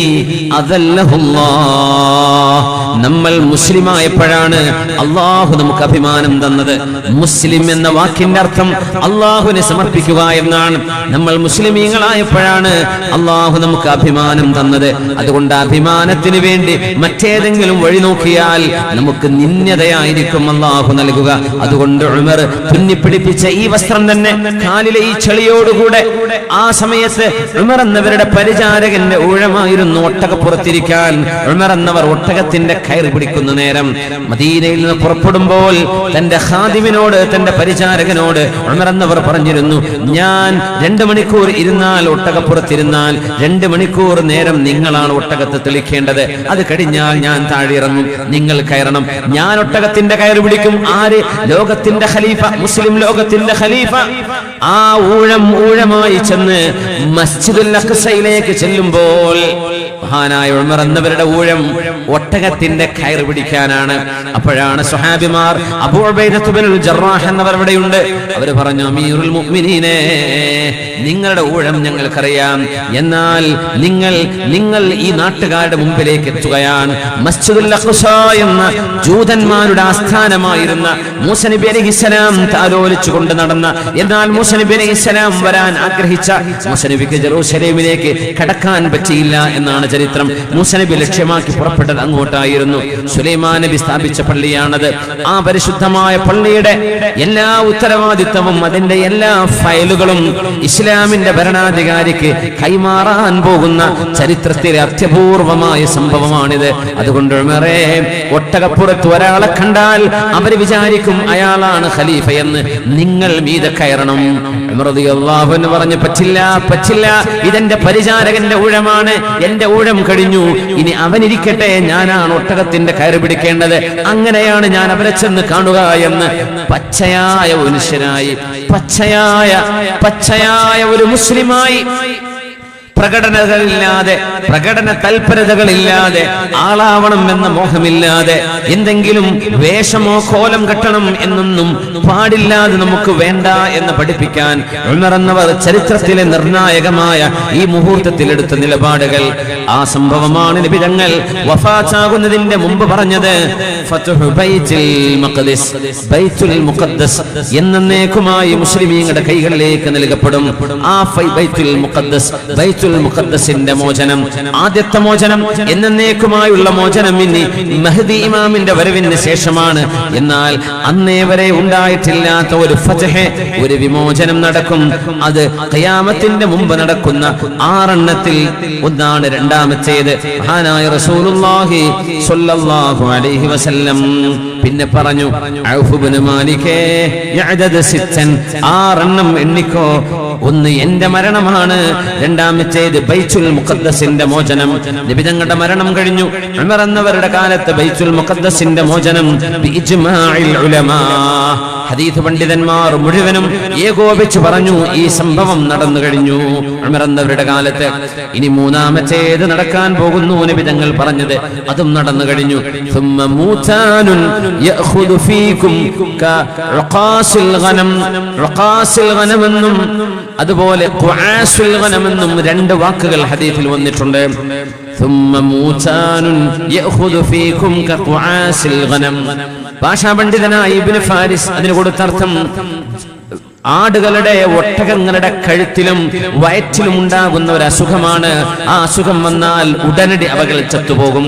أذله الله. നമ്മൾ മുസ്ലിമായപ്പോഴാണ് അള്ളാഹു നമുക്ക് അഭിമാനം തന്നത്. മുസ്ലിം എന്ന വാക്കിന്റെ അർത്ഥം അള്ളാഹുവിനെ സമർപ്പിക്കുക എന്നാണ്. നമ്മൾ മുസ്ലിമീങ്ങളായപ്പോഴാണ് അള്ളാഹു നമുക്ക് അഭിമാനം തന്നത്. അതുകൊണ്ട് അഭിമാനത്തിന് വേണ്ടി മറ്റേതെങ്കിലും വഴി നോക്കിയാൽ നമുക്ക് നിന്ദ്യതയായിരിക്കും അള്ളാഹു നൽകുക. അതുകൊണ്ട് ഉമർ തുന്നിപ്പിടിപ്പിച്ച ഈ വസ്ത്രം പാകിസ്ഥാൻ തന്നെ കാലിലെ ഈ ചെളിയോടുകൂടെ ആ സമയത്ത് ഉമർ എന്നവരുടെ പരിചാരകന്റെ ഊഴമായിരുന്നു ഒട്ടകപ്പുറത്തിരിക്കാൻ. ഉമർ എന്നവർ ഒട്ടകത്തിന്റെ കയറി പിടിക്കുന്ന നേരം മദീനയിൽ നിന്ന് പുറപ്പെടുമ്പോൾ തന്റെ ഖാദിമിനോട്, തന്റെ പരിചാരകനോട് ഉമർ എന്നവർ പറഞ്ഞിരുന്നു, ഞാൻ 2 മണിക്കൂർ ഇരുന്നാൽ, ഒട്ടകപ്പുറത്തിരുന്നാൽ 2 മണിക്കൂർ നേരം നിങ്ങളാണ് ഒട്ടകത്തെ തെളിക്കേണ്ടത്. അത് കഴിഞ്ഞാൽ ഞാൻ താഴെ ഇറങ്ങും, നിങ്ങൾ കയറണം. ഞാൻ ഒട്ടകത്തിന്റെ കയറി പിടിക്കും. ആര്? ലോകത്തിന്റെ ഖലീഫ, മുസ്ലിം ലോകത്തിന്റെ ഖലീഫ. ആ ഊഴമായി ചെന്ന് മസ്ജിദുൽ അഖ്സയിലേക്ക് ചെല്ലുമ്പോൾ മഹാനായ ഉമർ എന്നവരുടെ ഊഴം ഒട്ടകത്തിന്റെ കയറ് പിടിക്കാനാണ്. അപ്പോഴാണ് സ്വഹാബിമാർ അബൂ ഉബൈദത്ത് ബിനുൽ ജറാഹ് എന്നവർ ഇവിടെയുണ്ട്. അവർ പറഞ്ഞു, അമീറുൽ മുഅ്മിനീനെ, നിങ്ങളുടെ ഊഴം ഞങ്ങൾക്കറിയാം, എന്നാൽ നിങ്ങൾ ഈ നാട്ടുകാരുടെ മുമ്പിലേക്ക് എത്തുകയാണ്. മസ്ജിദുൽ അഖ്സ എന്ന ജൂതന്മാരുടെ ആസ്ഥാനമായിരുന്ന മൂസ നബി അലൈഹിസ്സലാം താലോലിച്ചുകൊണ്ട് നടന്ന, എന്നാൽ മൂസ നബി അലൈഹിസ്സലാം വരാൻ ആഗ്രഹിച്ച മൂസ നബിക്ക് ജെറൂസലേമിലേക്ക് കടക്കാൻ പറ്റിയില്ല എന്നാണ് ചരിത്രം. മൂസ നബി ലക്ഷ്യമാക്കി പുറപ്പെട്ടത് അങ്ങോട്ടായിരുന്നു. സുലൈമാൻ നബി സ്ഥാപിച്ച പള്ളിയാണത്. ആ പരിശുദ്ധമായ പള്ളിയുടെ എല്ലാ ഉത്തരവാദിത്തവും അതിന്റെ എല്ലാ ഫയലുകളും ഇസ്ലാമിന്റെ ഭരണാധികാരിക്ക് കൈമാറാൻ പോകുന്ന ചരിത്രത്തിലെ അത്യപൂർവമായ സംഭവമാണിത്. അതുകൊണ്ട് ഉമറേ, ഒട്ടകപ്പുറത്ത് ഒരാളെ കണ്ടാൽ അവർ വിചാരിക്കും അയാളാണ് ഖലീഫയെന്ന്, നിങ്ങൾ മീതെ കയറണം. ഉമർ റളിയല്ലാഹു അൻഹു പറഞ്ഞു, പറ്റില്ല, ഇതെന്റെ പരിചാരകന്റെ ഊഴമാണ്, എന്റെ ഊഴം കഴിഞ്ഞു, ഇനി അവനിരിക്കട്ടെ, ഞാനാണ് ഒട്ടകത്തിന്റെ കയറ് പിടിക്കേണ്ടത്, അങ്ങനെയാണ് ഞാൻ അവരെ ചെന്ന് കാണുക എന്ന് പച്ചയായ മനുഷ്യനായി, പച്ചയായ ഒരു മുസ്ലിമായി, പ്രകടനകളില്ലാതെ, പ്രകടന തൽപരതകളില്ലാതെ, ആളാവണം എന്ന മോഹമില്ലാതെ, എന്തെങ്കിലും വേഷമോ കോലം കെട്ടണം എന്നൊന്നും പാടില്ലാതെ നമുക്ക് വേണ്ട എന്ന് പഠിപ്പിക്കാൻ ഉമർ എന്നവർ ചരിത്രത്തിലെ നിർണായകമായ ഈ മുഹൂർത്തത്തിൽ എടുത്ത നിലപാടുകൾ. ആ സംഭവമാണ് നബി തങ്ങൾ വഫാത്താകുന്നതിന്റെ മുമ്പ് പറഞ്ഞത്, ഫത്ഹു ബൈത്തുൽ മുഖദ്ദസ് എന്നേക്കുമായി മുസ്ലിമീങ്ങളുടെ കൈകളിലേക്ക് നൽകപ്പെടും. ആ ബൈത്തുൽ മുഖദ്ദസിന്റെ മോചനം, ആദ്യത്തെ മോചനം, എന്നേക്കുമായുള്ള മോചനം ഇനി മഹ്ദി ഇമാമിന്റെ വരവിന് ശേഷമാണ്. എന്നാൽ അന്നേ വരെ ഉണ്ടായിട്ടില്ലാത്ത ഒരു ഫത്ഹ്, ഒരു വിമോചനം നടക്കും. അത് ഖിയാമത്തിന്റെ മുമ്പ് നടക്കുന്ന 6 എണ്ണത്തിൽ ഒന്നാണ്. രണ്ടാമത്തേത് മഹാനായ റസൂലുള്ളാഹി സ്വല്ലല്ലാഹു അലൈഹി വസല്ലം പിന്നെ പറഞ്ഞു, ഔഫ് ഇബ്നു മാലിക് യഅദദ് 6, 6 എണ്ണം എണ്ണിക്കോ. ഒന്ന് എന്റെ മരണമാണ്, രണ്ടാമത്തേത് ബൈത്തുൽ മുഖദ്ദസിന്റെ മോചനം. നബി തങ്ങളുടെ മരണം കഴിഞ്ഞു. ഉമർ എന്നവരുടെ കാലത്ത് ബൈത്തുൽ മുഖദ്ദസിന്റെ മോചനം ബിഇജ്മാഇൽ ഉലമാ, ഹദീസ് പണ്ഡിതന്മാർ മുഴുവനും ഏകോപിച്ച് പറഞ്ഞു, ഈ സംഭവം നടന്നു കഴിഞ്ഞു ഉമർ എന്നവരുടെ കാലത്ത്. ഇനി മൂന്നാമത്തേത് നടക്കാൻ പോകുന്നു നബി തങ്ങൾ പറഞ്ഞത്, അതും നടന്നു കഴിഞ്ഞു. ثم موتان يأخذ فيكم كعقاصل غنم, റഖാസിൽ ഗനം എന്നും അതുപോലെ ഖുആസുൽ ഗനം എന്നും 2 വാക്കുകൾ ഹദീസിൽ വന്നിട്ടുണ്ട്. ثم موتان يأخذ فيكم كقعاس الغنم. ഭാഷാ പണ്ഡിതനായ ഇബ്നു ഫാരിസ് അതിന് കൊടുത്ത അർത്ഥം, ആടുകളുടെ, ഒട്ടകങ്ങളുടെ കഴുത്തിലും വയറ്റിലും ഉണ്ടാകുന്ന ഒരു അസുഖമാണ്. ആ അസുഖം വന്നാൽ ഉടനടി അവകൾ ചത്തുപോകും.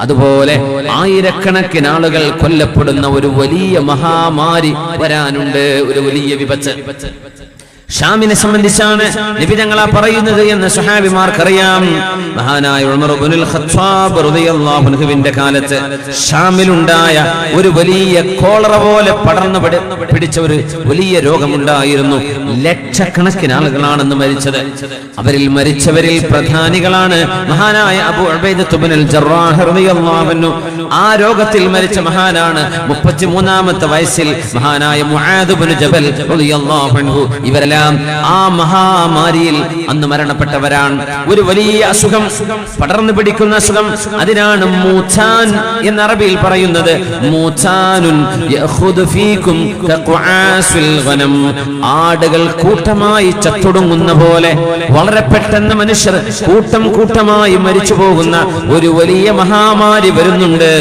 അതുപോലെ ആയിരക്കണക്കിന് ആളുകൾ കൊല്ലപ്പെടുന്ന ഒരു വലിയ മഹാമാരി വരാനുണ്ട്, ഒരു വലിയ വിപത്ത്. ഷാമിനെ സംബന്ധിച്ചാണ് നബി തങ്ങളാ പറയുന്നത് എന്ന് സ്വഹാബിമാർക്കറിയാം. മഹാനായ ഉമർ ഇബ്നുൽ ഖത്താബ് റളിയല്ലാഹു അൻഹുവിന്റെ കാലത്ത് ഷാമിലുണ്ടായ ഒരു വലിയ കോളറ പോലെ പടർന്നു പിടിച്ച ഒരു വലിയ രോഗമുണ്ടായിരുന്നു. ലക്ഷക്കണക്കിന് ആളുകളാണെന്ന് മരിച്ചത്. അവരിൽ മരിച്ചവരിൽ പ്രധാനികളാണ് മഹാനായ അബൂ ഉബൈദത്ത് ഇബ്നുൽ ജറാഹ് റളിയല്ലാഹു അൻഹു. ആ രോഗത്തിൽ മരിച്ച മഹാനാണ് 33ാമത്തെ വയസ്സിൽ മഹാനായ മുആദ് ഇബ്നു ജബൽ റളിയല്ലാഹു അൻഹു. ഇവരെല്ലാം ആ മഹാമാരിയിൽ അന്ന് മരണപ്പെട്ടവരാണ്. ഒരു വലിയ അസുഖം, പടർന്നു പിടിക്കുന്ന അസുഖം, അതിനാണ് മൂത്താൻ എന്ന് അറബിയിൽ പറയുന്നത്. മൂത്താനുൻ യഖുദു ഫീകും കഖുആസുൽ ഗനം. ആടുകൾ കൂട്ടമായി ചത്തൊടുങ്ങുന്ന പോലെ വളരെ പെട്ടെന്ന് മനുഷ്യർ കൂട്ടമായി മരിച്ചു പോകുന്ന ഒരു വലിയ മഹാമാരി വരുന്നുണ്ട്.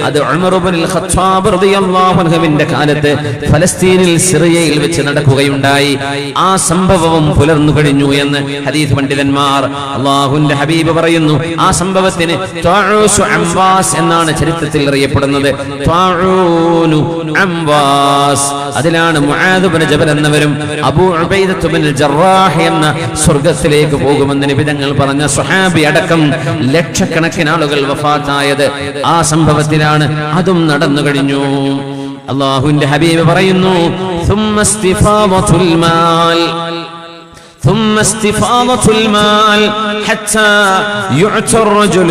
അത് ഉമർ ഇബ്നുൽ ഖത്താബ് റളിയല്ലാഹു അൻഹുവിന്റെ കാലത്ത് ഫലസ്തീനിൽ സിറിയയിൽ വെച്ച് നടക്കുകയുണ്ടായി. ആ സംഭവവും പുലർന്നു കഴിഞ്ഞു എന്ന് ഹദീസ് പണ്ഡിതന്മാർ. അല്ലാഹുവിന്റെ ഹബീബ് പറയുന്നു, ആ സംഭവത്തിന് ത്വാഊസു അംവാസ് എന്നാണ് ചരിത്രത്തിൽ അറിയപ്പെടുന്നത്. ത്വാഊനു അംവാസ്, അതിലാണ് മുആദ് ഇബ്നു ജബൽ എന്നവരും അബൂ ഉബൈദത്ത് ഇബ്നുൽ ജറാഹ് എന്ന സ്വർഗ്ഗത്തിലേക്ക് പോകുമെന്ന് നബി തങ്ങൾ പറഞ്ഞ സ്വഹാബി അടക്കം ലക്ഷക്കണക്കിന് ആളുകൾ വഫാത്തായത് ആ സംഭവത്തിലാണ്. അതും നടന്നു കഴിഞ്ഞു. അല്ലാഹുവിന്റെ ഹബീബ് പറയുന്നു, ثم استفاضة المال حتى يعطى الرجل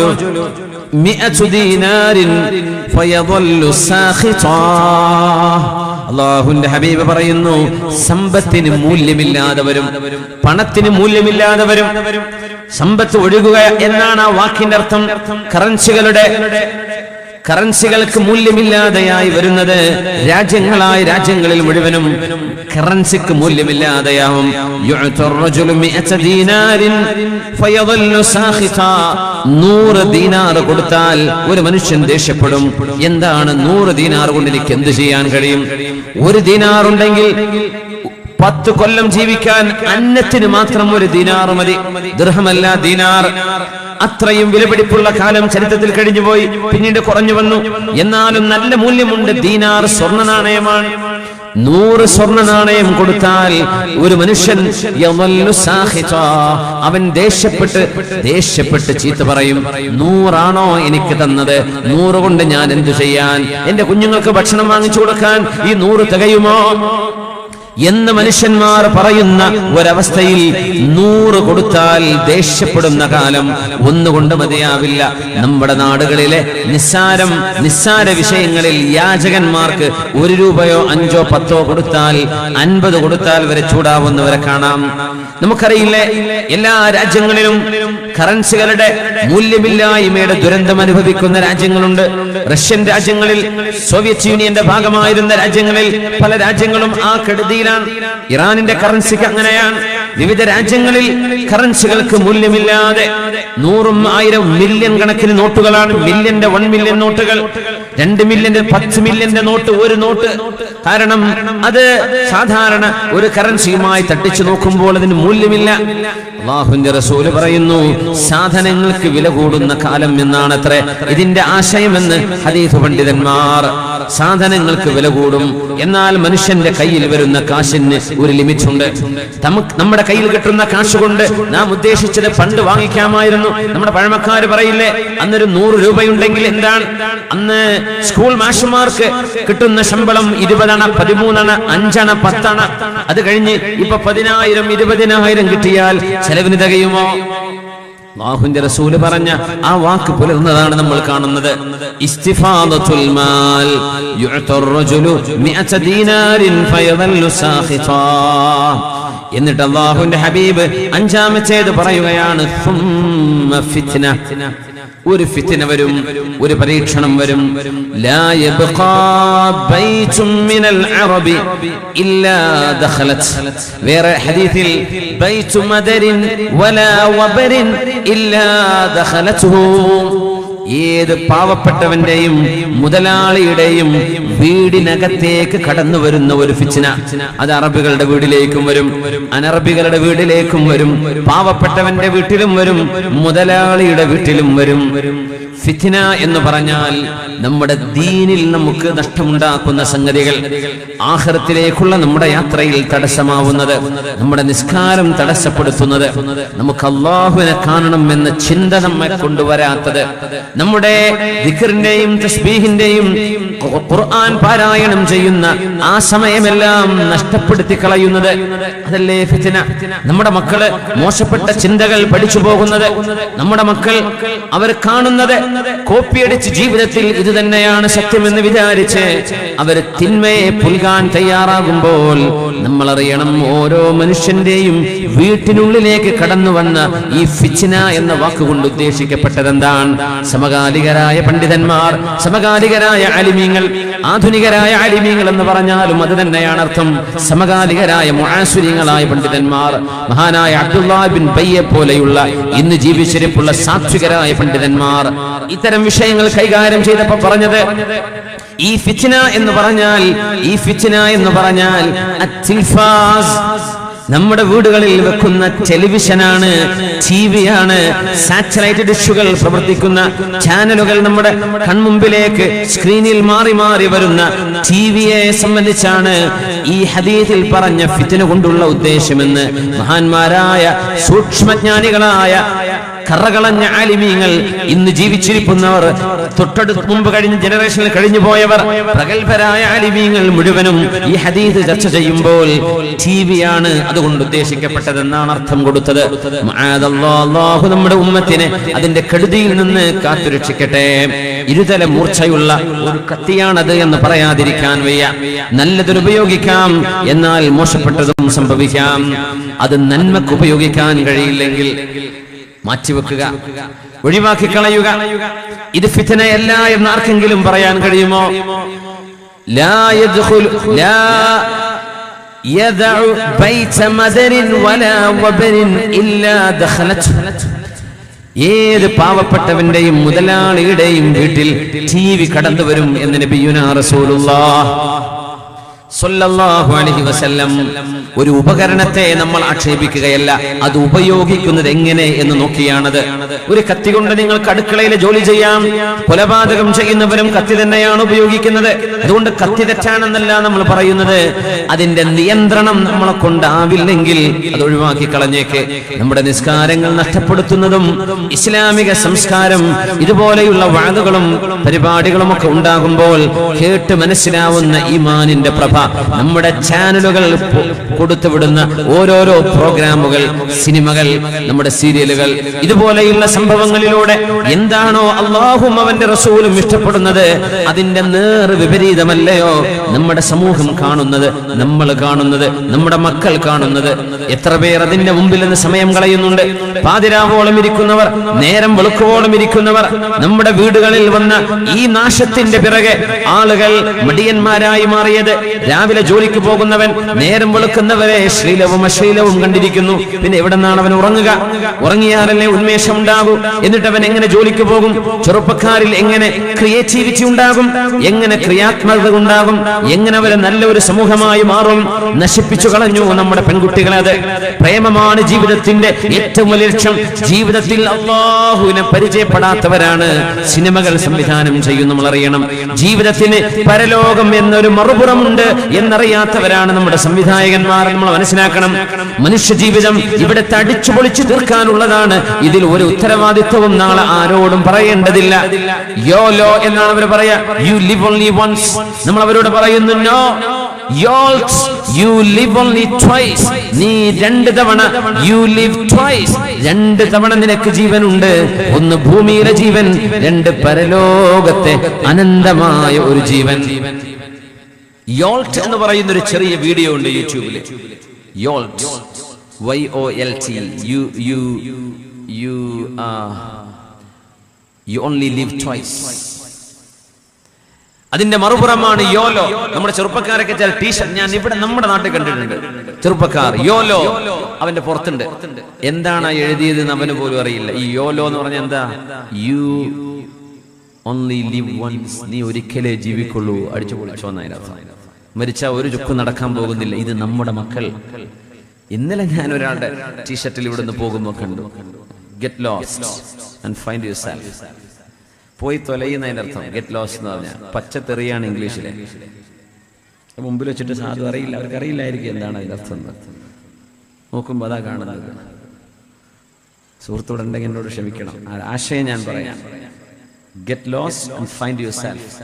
100 دينار فيظل ساخطا. അല്ലാഹുവിന്റെ ഹബീബ് പറയുന്നു, സമ്പത്തിന് മൂല്യമില്ലാതെ വരും, പണത്തിന് മൂല്യമില്ലാതെ വരും. സമ്പത്ത് ഒഴുകുക എന്നാണ് ആ വാക്കിന്റെ അർത്ഥം. കറൻസികൾക്ക് മൂല്യമില്ലാതെയായി വരുന്നത് രാജ്യങ്ങളിൽ മുഴുവനും കറൻസിക്ക് മൂല്യമില്ലാതെയാവും. 100 ദീനാർ കൊടുത്താൽ ഒരു മനുഷ്യൻ ദേഷ്യപ്പെടും. എന്താണ് 100 ദീനാർ കൊണ്ട് എനിക്ക് എന്ത് ചെയ്യാൻ കഴിയും? 1 ദീനാർ ഉണ്ടെങ്കിൽ 10 കൊല്ലം ജീവിക്കാൻ അന്നത്തിന് മാത്രം 1 ദീനാർ മതി. ദിർഹമല്ല, ദീനാർ. അത്രയും വിലപിടിപ്പുള്ള കാലം ചരിത്രത്തിൽ കഴിഞ്ഞുപോയി, പിന്നീട് കുറഞ്ഞു വന്നു. എന്നാലും നല്ല മൂല്യമുണ്ട്. ദീനാർ സ്വർണ്ണ നാണയമാണ്. 100 സ്വർണ്ണ നാണയം കൊടുത്താൽ ഒരു മനുഷ്യൻ അവൻ ദേഷ്യപ്പെട്ട് ചീത്ത പറയും. 100 ആണോ എനിക്ക് തന്നത്? 100 കൊണ്ട് ഞാൻ എന്തു ചെയ്യാൻ? എന്റെ കുഞ്ഞുങ്ങൾക്ക് ഭക്ഷണം വാങ്ങിച്ചു കൊടുക്കാൻ ഈ 100 തികയുമോ എന്ന് മനുഷ്യന്മാർ പറയുന്ന ഒരവസ്ഥയിൽ 100 കൊടുത്താൽ ദേഷ്യപ്പെടുന്ന കാലം ഒന്നുകൊണ്ട് മതിയാവില്ല. നമ്മുടെ നാടുകളിലെ നിസ്സാര വിഷയങ്ങളിൽ യാചകന്മാർക്ക് 1 രൂപയോ 5ഓ 10ഓ കൊടുത്താൽ 50 കൊടുത്താൽ വരെ ചൂടാവുന്നവരെ കാണാം. നമുക്കറിയില്ലേ, എല്ലാ രാജ്യങ്ങളിലും കറൻസികളുടെ മൂല്യമില്ലായ്മയുടെ ദുരന്തം അനുഭവിക്കുന്ന രാജ്യങ്ങളുണ്ട്. റഷ്യൻ രാജ്യങ്ങളിൽ, സോവിയറ്റ് യൂണിയന്റെ ഭാഗമായിരുന്ന രാജ്യങ്ങളിൽ പല രാജ്യങ്ങളും ആ കെടുതിയിലാണ്. ഇറാനിന്റെ കറൻസിക്ക് അങ്ങനെയാണ്. വിവിധ രാജ്യങ്ങളിൽ കറൻസികൾക്ക് മൂല്യമില്ലാതെ 100, 1000, മില്യൺ കണക്കിന് നോട്ടുകളാണ്. മില്യന്റെ 1 മില്യൺ നോട്ടുകൾ, 2 മില്യന്റെ 10 മില്യന്റെ നോട്ട്, ഒരു നോട്ട്. കാരണം അത് സാധാരണ ഒരു കറൻസിയുമായി തട്ടിച്ചു നോക്കുമ്പോൾ അതിന് മൂല്യമില്ല. അല്ലാഹുവിന്റെ റസൂൽ പറയുന്നു, സാധനങ്ങൾക്ക് വില കൂടുന്ന കാലം എന്നാണ് അത്രേ ഇതിന്റെ ആശയമെന്ന് ഹദീസ് പണ്ഡിതന്മാർ. സാധനങ്ങൾക്ക് വില കൂടും, എന്നാൽ മനുഷ്യന്റെ കയ്യിൽ വരുന്ന കാശിന് ഒരു ലിമിറ്റ് ഉണ്ട്. നമ്മുടെ കയ്യിൽ കിട്ടുന്ന കാശ് കൊണ്ട് നാം ഉദ്ദേശിച്ചത് പണ്ട് വാങ്ങിക്കാമായിരുന്നു. നമ്മുടെ പഴമക്കാര് പറയില്ലേ, അന്നൊരു 100 രൂപയുണ്ടെങ്കിൽ എന്താണ്? അന്ന് സ്കൂൾ മാഷുമാർക്ക് കിട്ടുന്ന ശമ്പളം 20 അണ, 13 അണ, 5 അണ, 10 അണ. അത് കഴിഞ്ഞ് ഇപ്പൊ 10,000, 20,000 കിട്ടിയാൽ ചെലവിന് തികയുമോ? അല്ലാഹുവിന്റെ റസൂൽ പറഞ്ഞ ആ വാക്ക് പുലർന്നതാണ് നമ്മൾ കാണുന്നത്. ഇസ്തിഫാദത്തുൽ മാൽ യുഅ്തർ റജുലു 100 ദീനാരിൻ ഫയദല്ലു സാഖിതാ. എന്നിട്ട് അല്ലാഹുവിന്റെ ഹബീബ് 5ാമത്തേത് പറയുകയാണ്, ഫിത്ന. ഒരു ഫിത്ന വരും, ഒരു പരീക്ഷണം വരും. ലാ യബ്ഖാ ബൈതും മിനൽ അറബി ഇല്ലാ ദഖലത്. വേറെ ഹദീസിൽ ബൈതു മദരിൻ വലാ വബരിൻ ഇല്ലാ ദഖലതുഹു. ഏത് പാവപ്പെട്ടവന്റെയും മുതലാളിയുടെയും വീടിനകത്തേക്ക് കടന്നു വരുന്ന ഒരു ഫിത്ന, അത് അറബികളുടെ വീട്ടിലേക്കും വരും, അനറബികളുടെ വീട്ടിലേക്കും വരും, പാവപ്പെട്ടവന്റെ വീട്ടിലും വരും, മുതലാളിയുടെ വീട്ടിലും വരും. ഫിത്ന എന്ന് പറഞ്ഞാൽ നമ്മുടെ ദീനിൽ നമുക്ക് നഷ്ടമുണ്ടാക്കുന്ന സംഗതികൾ, ആഖിറത്തിലേക്കുള്ള നമ്മുടെ യാത്രയിൽ തടസ്സമാവുന്നത്, നമ്മുടെ നിസ്കാരം തടസ്സപ്പെടുത്തുന്നത്, നമുക്ക് അല്ലാഹുവിനെ കാണണം എന്ന ചിന്ത നമ്മെ കൊണ്ടുവരാത്തത്, നമ്മുടെ ദിക്റിന്റെയും തസ്ബീഹിന്റെയും ഖുർആൻ പാരായണം ചെയ്യുന്ന ആ സമയമെല്ലാം നഷ്ടപ്പെടുത്തി കളയുന്നത്, അതല്ലേ ഫിത്ന. നമ്മുടെ മക്കള് മോശപ്പെട്ട ചിന്തകൾ പഠിച്ചു പോകുന്നത്, നമ്മുടെ മക്കൾ അവർ കാണുന്നത് കോപ്പിയടിച്ച് ജീവിതത്തിൽ ഇത് തന്നെയാണ് സത്യമെന്ന് വിചാരിച്ച് അവർ തിന്മയെ പുൽകാൻ തയ്യാറാകുമ്പോൾ നമ്മൾ അറിയണം, ഓരോ മനുഷ്യന്റെയും വീട്ടിനുള്ളിലേക്ക് കടന്നു വന്ന ഈ ഫിത്ന എന്ന വാക്കുകൊണ്ട് ഉദ്ദേശിക്കപ്പെട്ടത് എന്താണ്? സമകാലികരായ പണ്ഡിതന്മാർ, സമകാലികരായ ആലിമീങ്ങൾ, ആധുനികരായ ആലിമീങ്ങൾ എന്ന് പറഞ്ഞാലും അത് തന്നെയാണ് അർത്ഥം. സമകാലികരായ മുആസിരീങ്ങളായ പണ്ഡിതന്മാർ, മഹാനായ അബ്ദുല്ലാഹ് ബിൻ ബയ്യെ പോലെയുള്ള ഇന്ന് ജീവിച്ചിരിപ്പുള്ള സാത്വികരായ പണ്ഡിതന്മാർ ഇത്തരം വിഷയങ്ങൾ കൈകാര്യം ചെയ്തപ്പോൾ പറഞ്ഞത്, ഈ ഫിത്ന എന്ന് പറഞ്ഞാൽ അത്തിൽഫാസ്, നമ്മുടെ വീടുകളിൽ വെക്കുന്ന ടെലിവിഷനാണ്, ടിവിയാണ്, സാറ്റലൈറ്റ് ഡിഷുകൾ പ്രവർത്തിക്കുന്ന ചാനലുകൾ നമ്മുടെ കൺമുമ്പിലേക്ക് സ്ക്രീനിൽ മാറി മാറി വരുന്ന ടിവിയെ സംബന്ധിച്ചാണ് ഈ ഹദീസിൽ പറഞ്ഞ ഫിത്ന കൊണ്ടുള്ള ഉദ്ദേശമെന്ന് മഹാന്മാരായ സൂക്ഷ്മജ്ഞാനികളായ കറകളഞ്ഞ ആലിമീങ്ങൾ, ഇന്ന് ജീവിച്ചിരിക്കുന്നവർ, തൊട്ടടുത്ത് മുമ്പ് കഴിഞ്ഞ ജനറേഷനിൽ കഴിഞ്ഞു പോയവർ, പ്രഗത്ഭരായ ആലിമീങ്ങൾ മുഴുവനും ഈ ഹദീസ് ചർച്ച ചെയ്യുമ്പോൾ ടിവിയാണ് അതുകൊണ്ട് ഉദ്ദേശിക്കപ്പെട്ടതെന്നാണ് അർത്ഥം കൊടുത്തത്. അല്ലാഹു നമ്മുടെ ഉമ്മത്തിനെ അതിന്റെ കെടുതിയിൽ നിന്ന് കാത്തുരക്ഷിക്കട്ടെ. ഇരുതല മൂർച്ചയുള്ള ഒരു കത്തിയാണത് എന്ന് പറയാതിരിക്കാൻ വയ്യ. നല്ലതിന് ഉപയോഗിക്കാം, എന്നാൽ മോശപ്പെട്ടതും സംഭവിക്കാം. അത് നന്മക്ക് ഉപയോഗിക്കാൻ കഴിയില്ലെങ്കിൽ മാറ്റിവെക്കുക, ഒഴിവാക്കി കളയുക. ഇത് ഫിത്നയല്ല എന്ന് ആർക്കെങ്കിലും പറയാൻ കഴിയുമോ? ലാ യദഉ ബൈത മദരിൻ വലാ വബരിൻ ഇല്ലാ ദഖലത്ഹു. ഏത് പാവപ്പെട്ടവന്റെയും മുതലാളിയുടെയും വീട്ടിൽ ടിവി കടന്നു വരും എന്ന് നബിയുനാ റസൂലുള്ളാഹ് സല്ലല്ലാഹു അലൈഹി വസല്ലം. ഒരു ഉപകരണത്തെ നമ്മൾ ആക്ഷേപിക്കുകയല്ല, അത് ഉപയോഗിക്കുന്നത് എങ്ങനെ എന്ന് നോക്കിയാണത്. ഒരു കത്തി കൊണ്ട് നിങ്ങൾക്ക് അടുക്കളയിലെ ജോലി ചെയ്യാം. കൊലപാതകം ചെയ്യുന്നവരും കത്തി തന്നെയാണ് ഉപയോഗിക്കുന്നത്. അതുകൊണ്ട് കത്തി തെറ്റാണെന്നല്ല നമ്മൾ പറയുന്നത്. അതിന്റെ നിയന്ത്രണം നമ്മളെ കൊണ്ടാവില്ലെങ്കിൽ അത് ഒഴിവാക്കി കളഞ്ഞേക്ക്. നമ്മുടെ നിസ്കാരങ്ങൾ നഷ്ടപ്പെടുത്തുന്നതും ഇസ്ലാമിക സംസ്കാരം ഇതുപോലെയുള്ള വാദങ്ങളും പരിപാടികളും ഒക്കെ ഉണ്ടാകുമ്പോൾ കേട്ട് മനസ്സിലാവുന്ന ഈമാനിന്റെ പ്രഭ നമ്മുടെ ചാനലുകൾ കൊടുത്തുവിടുന്ന ഓരോരോ പ്രോഗ്രാമുകൾ, സിനിമകൾ, നമ്മുടെ സീരിയലുകൾ, ഇതുപോലെയുള്ള സംഭവങ്ങളിലൂടെ എന്താണോ അല്ലാഹുവും അവന്റെ റസൂലും ഇഷ്ടപ്പെടുന്നത് അതിന്റെ നേർ വിപരീതമല്ലയോ നമ്മുടെ സമൂഹം കാണുന്നത്, നമ്മൾ കാണുന്നത്, നമ്മുടെ മക്കൾ കാണുന്നത്. എത്ര പേർ അതിന്റെ മുമ്പിൽ നിന്ന് സമയം കളയുന്നുണ്ട്. പാതിരാവോളം ഇരിക്കുന്നവർ, നേരം വെളുക്കുവോളം ഇരിക്കുന്നവർ. നമ്മുടെ വീടുകളിൽ വന്ന ഈ നാശത്തിന്റെ പിറകെ ആളുകൾ മടിയന്മാരായി മാറിയത്. രാവിലെ ജോലിക്ക് പോകുന്നവൻ നേരം വെളുക്കുന്നവരെ ശ്ലീലവും അശ്ലീലവും കണ്ടിരിക്കുന്നു. പിന്നെ എവിടെ നിന്നാണ് അവൻ ഉറങ്ങുക? ഉറങ്ങിയാലല്ലേ ഉന്മേഷം ഉണ്ടാകൂ. എന്നിട്ട് അവൻ എങ്ങനെ ജോലിക്ക് പോകും? ചെറുപ്പക്കാരിൽ എങ്ങനെ ക്രിയേറ്റിവിറ്റി ഉണ്ടാകും? എങ്ങനെ ക്രിയാത്മകത ഉണ്ടാകും? എങ്ങനെ അവരെ നല്ലൊരു സമൂഹമായി മാറും? നശിപ്പിച്ചു കളഞ്ഞു നമ്മുടെ പെൺകുട്ടികളെ. അത് പ്രേമമാണ് ജീവിതത്തിന്റെ ഏറ്റവും വലിയ ലക്ഷ്യം. ജീവിതത്തിൽ അല്ലാഹുവിനെ പരിചയപ്പെടാത്തവരാണ് സിനിമകൾ സംവിധാനം ചെയ്യുന്നു. നമ്മൾ അറിയണം, ജീവിതത്തിന് പരലോകം എന്നൊരു മറുപുറമുണ്ട് എന്നറിയാത്തവരാണ് നമ്മുടെ സംവിധായകന്മാർ. നമ്മൾ മനസ്സിലാക്കണം, മനുഷ്യ ജീവിതം ഇവിടെ തടിച്ചു പൊളിച്ചു തീർക്കാനുള്ളതാണ്. ഇതിൽ ഒരു ഉത്തരവാദിത്വവും നാളെ ആരോടും പറയേണ്ടതില്ല. യോലോ എന്നാണ് അവർ പറയാ. You live only once. നമ്മൾ അവരോട് പറയുന്നു, no, you live only twice. നീ രണ്ട് തവണ, you live twice. രണ്ട് തവണ നിനക്ക് ജീവനുണ്ട്. ഒന്ന് ഭൂമിയിലെ ജീവൻ, രണ്ട് പരലോകത്തെ അനന്തമായ ഒരു ജീവൻ. യോൾട്ട് എന്ന് പറയുന്ന ഒരു ചെറിയ വീഡിയോ ഉണ്ട് യൂട്യൂബിൽ. യോൾട്ട്, YOLT. You only live twice. അതിന്റെ മറുപുറമാണ് യോലോ. നമ്മുടെ ചെറുപ്പക്കാരൊക്കെ ചില ടീഷർട്ട് ഞാൻ ഇവിടെ നമ്മുടെ നാട്ടിൽ കണ്ടിട്ടുണ്ട്. ചെറുപ്പക്കാർ യോലോ അവന്റെ പുറത്തുണ്ട്. എന്താണ് എഴുതിയതെന്ന് അവന് പോലും അറിയില്ല. ഈ യോലോ എന്ന് പറഞ്ഞാൽ എന്താ? You only live once. നീ ഒരിക്കലേ ജീവിക്കുള്ളൂ. അടിച്ചു പൊളിച്ചോ എന്നതിനർത്ഥം. മരിച്ച ഒരു ചുക്ക് നടക്കാൻ പോകുന്നില്ല. ഇത് നമ്മുടെ മക്കൾ. ഇന്നലെ ഞാൻ ഒരാളുടെ ടീഷർട്ടിൽ ഇവിടുന്ന് പോകുമ്പോൾ കണ്ടു, get lost and find your self. പോയി തൊലയുന്നതിന്റെ അർത്ഥം ഗെറ്റ് ലോസ്റ്റ് എന്ന് പറഞ്ഞാൽ പച്ചത്തെറിയാണ് ഇംഗ്ലീഷിലെ. മുമ്പിൽ വെച്ചിട്ട് സാധു അറിയില്ല, അവർക്ക് അറിയില്ലായിരിക്കും എന്താണ് അതിന്റെ അർത്ഥം. നോക്കുമ്പോൾ അതാ കാണുന്നത്. സുഹൃത്തുക്കളുണ്ടെങ്കിൽ എന്നോട് ക്ഷമിക്കണം, ആശയം ഞാൻ പറയാം. Get lost and find your self.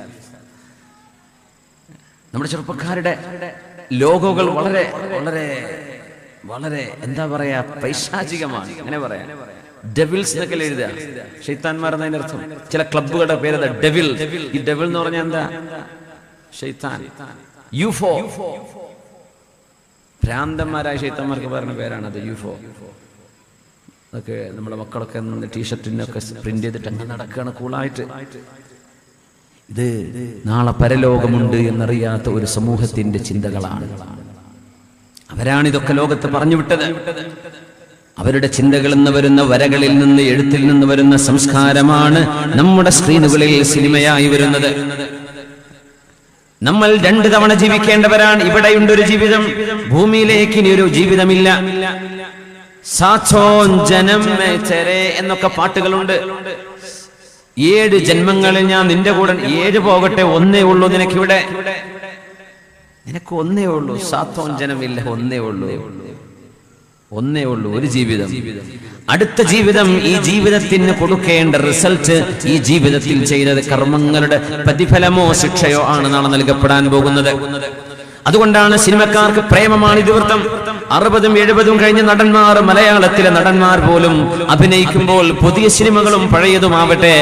നമ്മുടെ ചെറുപ്പക്കാരുടെ ലോഗോകൾ വളരെ വളരെ വളരെ എന്താ പറയാ, പൈശാചികമാണ്. അങ്ങനെ പറയാം. ഡെവിൽസ് എന്നൊക്കെ എഴുതുക, ഷെയ്ത്താൻമാർ എന്നതിന്റെ അർത്ഥം. ചില ക്ലബ്ബുകളുടെ പേര് ഡെവിൽ. ഈ ഡെവിൽ എന്ന് പറഞ്ഞാൽ എന്താ? ഷെയ്ത്താൻ. യുഫോ, ഭ്രാന്തന്മാരായ ഷെയ്ത്താന്മാർക്ക് പറയുന്ന പേരാണത്, യുഫോ. അതൊക്കെ നമ്മുടെ മക്കളൊക്കെ ടീഷർട്ടിനൊക്കെ പ്രിന്റ് ചെയ്തിട്ട് അങ്ങനെ നടക്കുകയാണ് കൂളായിട്ട്. ഇത് നാളെ പരലോകമുണ്ട് എന്നറിയാത്ത ഒരു സമൂഹത്തിന്റെ ചിന്തകളാണ്. അവരാണ് ഇതൊക്കെ ലോകത്ത് പറഞ്ഞു വിട്ടത്. അവരുടെ ചിന്തകളിൽ നിന്ന് വരുന്ന വരകളിൽ നിന്ന്, എഴുത്തിൽ നിന്ന് വരുന്ന സംസ്കാരമാണ് നമ്മുടെ സ്ക്രീനുകളിൽ സിനിമയായി വരുന്നത്. നമ്മൾ 2 തവണ ജീവിക്കേണ്ടവരാണ്. ഇവിടെയുണ്ടൊരു ജീവിതം, ഭൂമിയിലേക്ക് ഇനി ഒരു ജീവിതമില്ല. സാച്ചോൻ ജനം ചെരേ എന്നൊക്കെ പാട്ടുകളുണ്ട്. 7 ജന്മങ്ങളിൽ ഞാൻ നിന്റെ കൂടെ, 7 പോകട്ടെ, 1 ഉള്ളൂ നിനക്കിവിടെ, നിനക്ക് 1 ഉള്ളൂ. സാത്തോൻ ജനമില്ല, 1 ഉള്ളൂ, ഒരു ജീവിതം. അടുത്ത ജീവിതം, ഈ ജീവിതത്തിന് കൊടുക്കേണ്ട റിസൾട്ട്, ഈ ജീവിതത്തിൽ ചെയ്ത കർമ്മങ്ങളുടെ പ്രതിഫലമോ ശിക്ഷയോ ആണ് നാളെ നൽകപ്പെടാൻ പോകുന്നത്. അതുകൊണ്ടാണ് സിനിമക്കാർക്ക് പ്രേമമാണ് ഇതിവൃത്തം. 60ഉം 70ഉം കഴിഞ്ഞ നടന്മാർ, മലയാളത്തിലെ നടന്മാർ പോലും അഭിനയിക്കുമ്പോൾ പുതിയ സിനിമകളും പഴയതുമാവട്ടെ,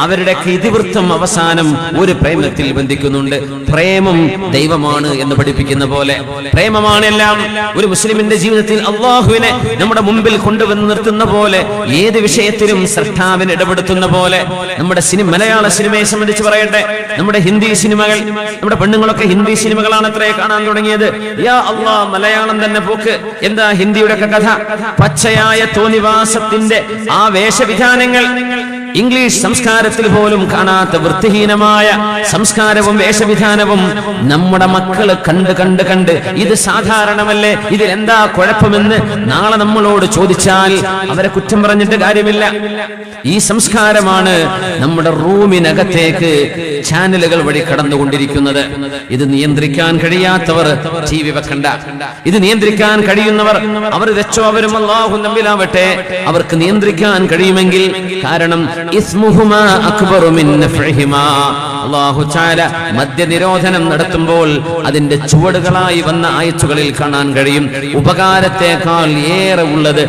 അവരുടെ ഇതിവൃത്തം അവസാനം ഒരു പ്രേമത്തിൽ ബന്ധിക്കുന്നുണ്ട്. പ്രേമം ദൈവമാണ് എന്ന് പഠിപ്പിക്കുന്ന പോലെ പ്രേമമാണ് എല്ലാം. ഒരു മുസ്ലിമിന്റെ ജീവിതത്തിൽ അള്ളാഹുവിനെ നമ്മുടെ മുമ്പിൽ കൊണ്ടുവന്ന് നിർത്തുന്ന പോലെ, ഏത് വിഷയത്തിലും ശ്രദ്ധാവിന് ഇടപെടുത്തുന്ന പോലെ നമ്മുടെ മലയാള സിനിമയെ സംബന്ധിച്ച് പറയട്ടെ, നമ്മുടെ ഹിന്ദി സിനിമകൾ, നമ്മുടെ പെണ്ണുങ്ങളൊക്കെ ഹിന്ദി സിനിമകളാണ് അത്രേ കാണാൻ തുടങ്ങിയത്. യാ അല്ലാ, മലയാളം തന്നെ പോക്ക്. എന്താ ഹിന്ദിയുടെ കഥ? പച്ചയായ തോന്നിവാസത്തിന്റെ ആ വേഷവിധാനങ്ങൾ, ഇംഗ്ലീഷ് സംസ്കാരത്തിൽ പോലും കാണാത്ത വൃത്തിഹീനമായ സംസ്കാരവും വേഷവിധാനവും നമ്മുടെ മക്കള് കണ്ട് ഇത് സാധാരണമല്ലേ, ഇതിൽ എന്താ കുഴപ്പമെന്ന് നാളെ നമ്മളോട് ചോദിച്ചാൽ അവരെ കുറ്റം പറഞ്ഞിട്ട് കാര്യമില്ല. ഈ സംസ്കാരമാണ് നമ്മുടെ റൂമിനകത്തേക്ക് ചാനലുകൾ വഴി കടന്നുകൊണ്ടിരിക്കുന്നത്. ഇത് നിയന്ത്രിക്കാൻ കഴിയാത്തവർ ടി വി വെക്കണ്ട. ഇത് നിയന്ത്രിക്കാൻ കഴിയുന്നവർ അവർ വെച്ചോ, അവരും അല്ലാഹു തമ്മിലാവട്ടെ, അവർക്ക് നിയന്ത്രിക്കാൻ കഴിയുമെങ്കിൽ. കാരണം ഇസ്മുഹുമാ അക്ബറു മിൻ നഫ്ഇഹിമാ. അല്ലാഹു തആല മദ്യനിരോധനം നടത്തുമ്പോൾ അതിന്റെ ചുവടുകളായി വന്ന ആയത്തുകളിൽ കാണാൻ കഴിയും, ഉപകാരത്തെക്കാൾ ഏറെ ഉള്ളത്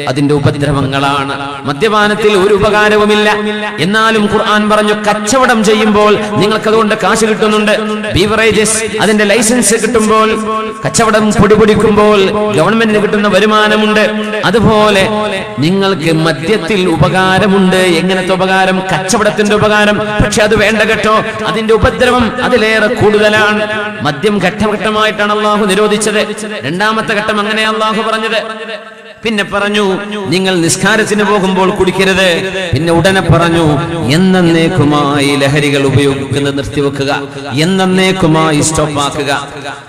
അതിന്റെ ഉപദ്രവങ്ങളാണ്. മദ്യപാനത്തിൽ ഒരു ഉപകാരവുമില്ല. എന്നാലും ഖുർആൻ പറഞ്ഞു, കച്ചവടം ചെയ്യുമ്പോൾ നിങ്ങൾക്ക് അതുകൊണ്ട് കാശ് കിട്ടുന്നുണ്ട്. ബീവറേജസ് അതിന്റെ ലൈസൻസ് കിട്ടുമ്പോൾ, കച്ചവടം പൊടിപൊടിക്കുമ്പോൾ ഗവൺമെന്റിന് കിട്ടുന്ന വരുമാനമുണ്ട്. അതുപോലെ നിങ്ങൾക്ക് മദ്യത്തിൽ ഉപകാരമുണ്ട്. എങ്ങനത്തെ ഉപകാരം? കച്ചവടത്തിന്റെ ഉപകാരം. പക്ഷെ അത് വേണ്ട കേട്ടോ, അതിന്റെ ഉപദ്രവം അതിലേറെ കൂടുതലാണ്. മദ്യം ഘട്ടഘട്ടമായിട്ടാണ് അള്ളാഹു നിരോധിച്ചത്. 2ാമത്തെ ഘട്ടം അങ്ങനെ അള്ളാഹു പറഞ്ഞത്. പിന്നെ പറഞ്ഞു, നിങ്ങൾ നിസ്കാരത്തിന് പോകുമ്പോൾ കുടിക്കരുത്. പിന്നെ ഉടനെ പറഞ്ഞു, എന്നേക്കുമായി ലഹരികൾ ഉപയോഗിക്കുന്നത് നിർത്തിവെക്കുക, എന്നേക്കുമായി സ്റ്റോപ്പാക്കുക.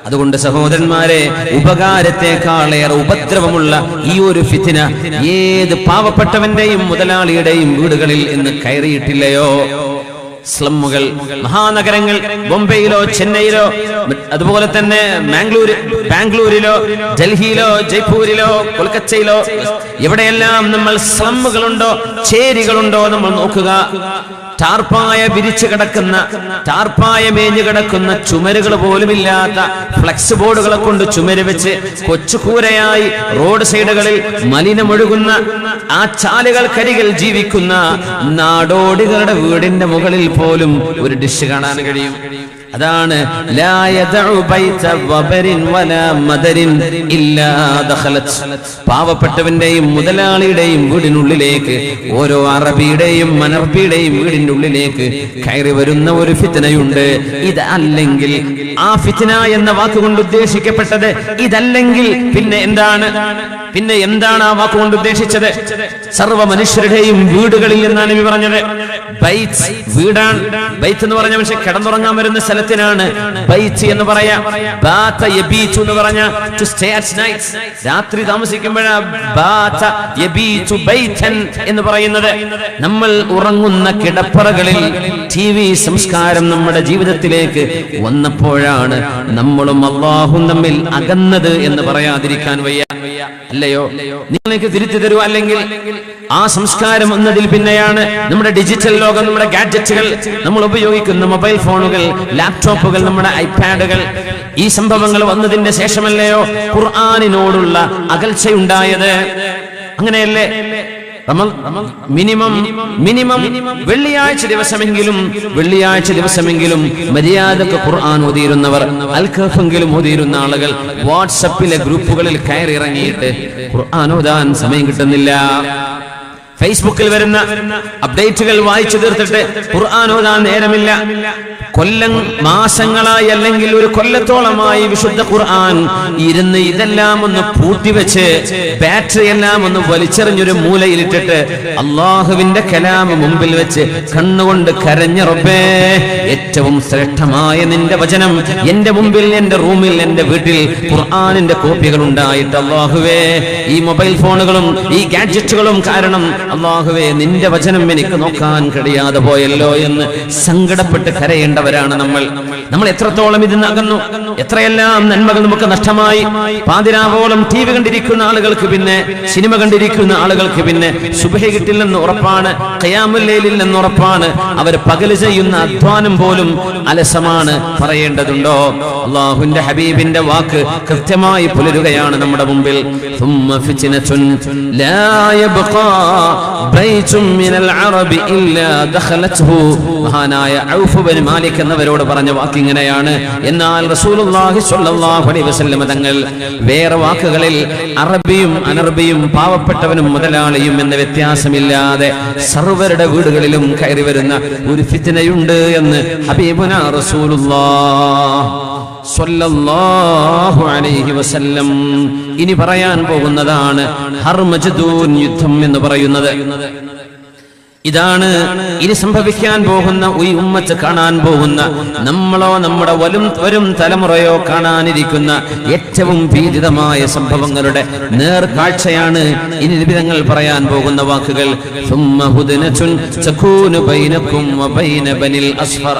അതുകൊണ്ട് സഹോദരന്മാരെ, ഉപകാരത്തെക്കാളേറെ ഉപദ്രവമുള്ള ഈ ഒരു ഫിത്ന ഏത് പാവപ്പെട്ടവന്റെയും മുതലാളിയുടെയും വീടുകളിൽ ഇന്ന് കയറിയിട്ടില്ലയോ? സ്ലമ്മുകൾ, മഹാനഗരങ്ങൾ, ബോംബെയിലോ ചെന്നൈയിലോ അതുപോലെ തന്നെ ബാംഗ്ലൂരിലോ ഡൽഹിയിലോ ജയ്പൂരിലോ കൊൽക്കത്തയിലോ എവിടെയെല്ലാം നമ്മൾ സ്ലമ്മുകളുണ്ടോ, ചേരികളുണ്ടോ നമ്മൾ നോക്കുക. ടാർപ്പായ വിരിച്ചു കിടക്കുന്ന, ടാർപ്പായ മേഞ്ഞു കിടക്കുന്ന, ചുമരുകൾ പോലുമില്ലാത്ത ഫ്ലെക്സ് ബോർഡുകളെ കൊണ്ട് ചുമര് വെച്ച് കൊച്ചുകൂരയായി റോഡ് സൈഡുകളിൽ മലിനമൊഴുകുന്ന ആ ചാലുകൾക്കരികിൽ ജീവിക്കുന്ന നാടോടികളുടെ വീടിന്റെ മുകളിൽ പോലും ഒരു ഡിഷ് കാണാൻ കഴിയും. അതാണ് പാവപ്പെട്ടവന്റെയും മുതലാളിയുടെയും വീടിനുള്ളിലേക്ക്, ഓരോ അറബിയുടെയും മനർബിയുടെയും വീടിന്റെ ഉള്ളിലേക്ക് കയറി വരുന്ന ഒരു ഫിത്നയുണ്ട്. ഇത് അല്ലെങ്കിൽ, ആ ഫിത്ന എന്ന വാക്കുകൊണ്ട് ഉദ്ദേശിക്കപ്പെട്ടത് ഇതല്ലെങ്കിൽ പിന്നെ എന്താണ് ആ വാക്കുകൊണ്ട് ഉദ്ദേശിച്ചത്? സർവ്വ മനുഷ്യരുടെയും വീടുകളിൽ എന്നാണ് നബി പറഞ്ഞത്. ബൈത്ത്, വീടാണ്. ബൈത്ത് എന്ന് പറഞ്ഞ മനുഷ്യൻ കിടന്നുറങ്ങാൻ വരുന്ന സ്ഥലത്തിനാണ് ബൈത്ത് എന്ന് പറയാ. ബാത യബീതു എന്ന് പറഞ്ഞ ടു സ്റ്റേ അറ്റ് നൈറ്റ്, രാത്രി താമസിക്കുമ്പോഴാണ് ബാത യബീതു ബൈതൻ എന്ന് പറയുന്നത്. നമ്മൾ ഉറങ്ങുന്ന കിടപ്പറകളിൽ ടിവി സംസ്കാരം നമ്മുടെ ജീവിതത്തിലേക്ക് വന്നപ്പോഴാണ് നമ്മളും അല്ലാഹും തമ്മിൽ അകന്നത് എന്ന് പറയാതിരിക്കാൻ വയ്യ. അല്ലയോ? നിങ്ങൾക്ക് തിരുത്തി തരൂ. അല്ലെങ്കിൽ ആ സംസ്കാരം വന്നതിൽ പിന്നെയാണ് നമ്മുടെ ഡിജിറ്റൽ ലോകം, നമ്മുടെ ഗാഡ്ജറ്റുകൾ, നമ്മൾ ഉപയോഗിക്കുന്ന മൊബൈൽ ഫോണുകൾ, ലാപ്ടോപ്പുകൾ, നമ്മുടെ ഐപാഡുകൾ, ഈ സംഭവങ്ങൾ വന്നതിന്റെ ശേഷമല്ലയോ ഖുർആനിനോടുള്ള അകൽച്ചയുണ്ടായത്? അങ്ങനെയല്ലേ? മിനിമം വെള്ളിയാഴ്ച ദിവസമെങ്കിലും മര്യാദക്ക് ഖുർആൻ ഓതിയിരുന്നവർ, അൽകഫെങ്കിലും ഓതിയിരുന്ന ആളുകൾ വാട്സപ്പിലെ ഗ്രൂപ്പുകളിൽ കയറി ഇറങ്ങിയിട്ട് ഖുർആൻ ഓതാൻ സമയം കിട്ടുന്നില്ല. ഫേസ്ബുക്കിൽ വരുന്ന അപ്ഡേറ്റുകൾ വായിച്ചു തീർത്തിട്ട് ഖുർആൻ ഓതാൻ നേരമില്ല. മാസങ്ങളായി അല്ലെങ്കിൽ ഒരു കൊല്ലത്തോളമായി വിശുദ്ധ ഖുർആൻ ഇരുന്ന് ഇതെല്ലാം ഒന്ന് പൂട്ടിവെച്ച് ബാറ്ററി എല്ലാം ഒന്ന് വലിച്ചെറിഞ്ഞൊരു മൂലയിലിട്ടിട്ട് അള്ളാഹുവിന്റെ കലാം മുമ്പിൽ വെച്ച് കണ്ണുകൊണ്ട് കരഞ്ഞ റബ്ബേ, ഏറ്റവും ശ്രേഷ്ഠമായ നിന്റെ വചനം എന്റെ മുമ്പിൽ, എന്റെ റൂമിൽ, എന്റെ വീട്ടിൽ ഖുർആനിന്റെ കോപ്പികൾ ഉണ്ടായിട്ട് അള്ളാഹുവേ, ഈ മൊബൈൽ ഫോണുകളും ഈ ഗാഡ്ജറ്റുകളും കാരണം അള്ളാഹുവേ നിന്റെ വചനം എനിക്ക് നോക്കാൻ കഴിയാതെ പോയല്ലോ എന്ന് സങ്കടപ്പെട്ട് കരയേണ്ടവരാണ് നമ്മൾ എത്രത്തോളം ഇതിന് അകന്നു, എത്രയെല്ലാം നന്മകൾ നമുക്ക് നഷ്ടമായി. പാതിരാവോളം ടി വി കണ്ടിരിക്കുന്ന ആളുകൾക്ക് പിന്നെ, സിനിമ കണ്ടിരിക്കുന്ന ആളുകൾക്ക് പിന്നെ സുബ്ഹി കിട്ടില്ലെന്ന് ഉറപ്പാണ്, ഖിയാമുൽ ലൈലിൽ നിന്ന് ഉറപ്പാണ്. അവർ പകൽ ചെയ്യുന്ന അധ്വാനം പോലും അലസമാണ്. പറയേണ്ടതുണ്ടോ? അല്ലാഹുവിന്റെ ഹബീബിന്റെ വാക്ക് കൃത്യമായി പുലരുകയാണ് നമ്മുടെ മുമ്പിൽ. ثم فتنة لا يبقى بيت من العرب إلا دخلته. മഹാനായ ഔഫ് ബിൻ മാലിക് എന്നവരോട് പറഞ്ഞ വാക്ക് ഇങ്ങനെയാണ്. എന്നാൽ റസൂലുള്ളാഹി സ്വല്ലല്ലാഹു അലൈഹി വസല്ലം തങ്ങൾ വേറെ വാക്കുകളിൽ അറബിയും അനർബിയും പാവപ്പെട്ടവനും മുതലാളിയും എന്ന വ്യത്യാസമില്ലാതെ സർവരുടെ വീടുകളിലും കയറി വരുന്ന ഒരു ഫിത്നയുണ്ട് എന്ന് ഹബീബുനാ റസൂലുള്ളാഹ് സ്വല്ലല്ലാഹു അലൈഹി വസല്ലം ഇനി പറയാൻ പോകുന്നതാണ് ഹർമജ്ദൂൻ യുദ്ധം എന്ന് പറയുന്നത്. ഇതാണ് ഇനി സംഭവിക്കാൻ പോകുന്ന ഈ ഉമ്മത്ത് കാണാൻ പോകുന്ന, നമ്മളോ നമ്മുടെ വരും തലമുറയോ കാണാനിരിക്കുന്ന ഏറ്റവും ഭീതിതമായ സംഭവങ്ങളുടെ നേർക്കാഴ്ചയാണ് ഇനി നിബിതങ്ങൾ പറയാൻ പോകുന്ന വാക്കുകൾ. ثم هدنة تكون بينكم وبين بني الأصفر.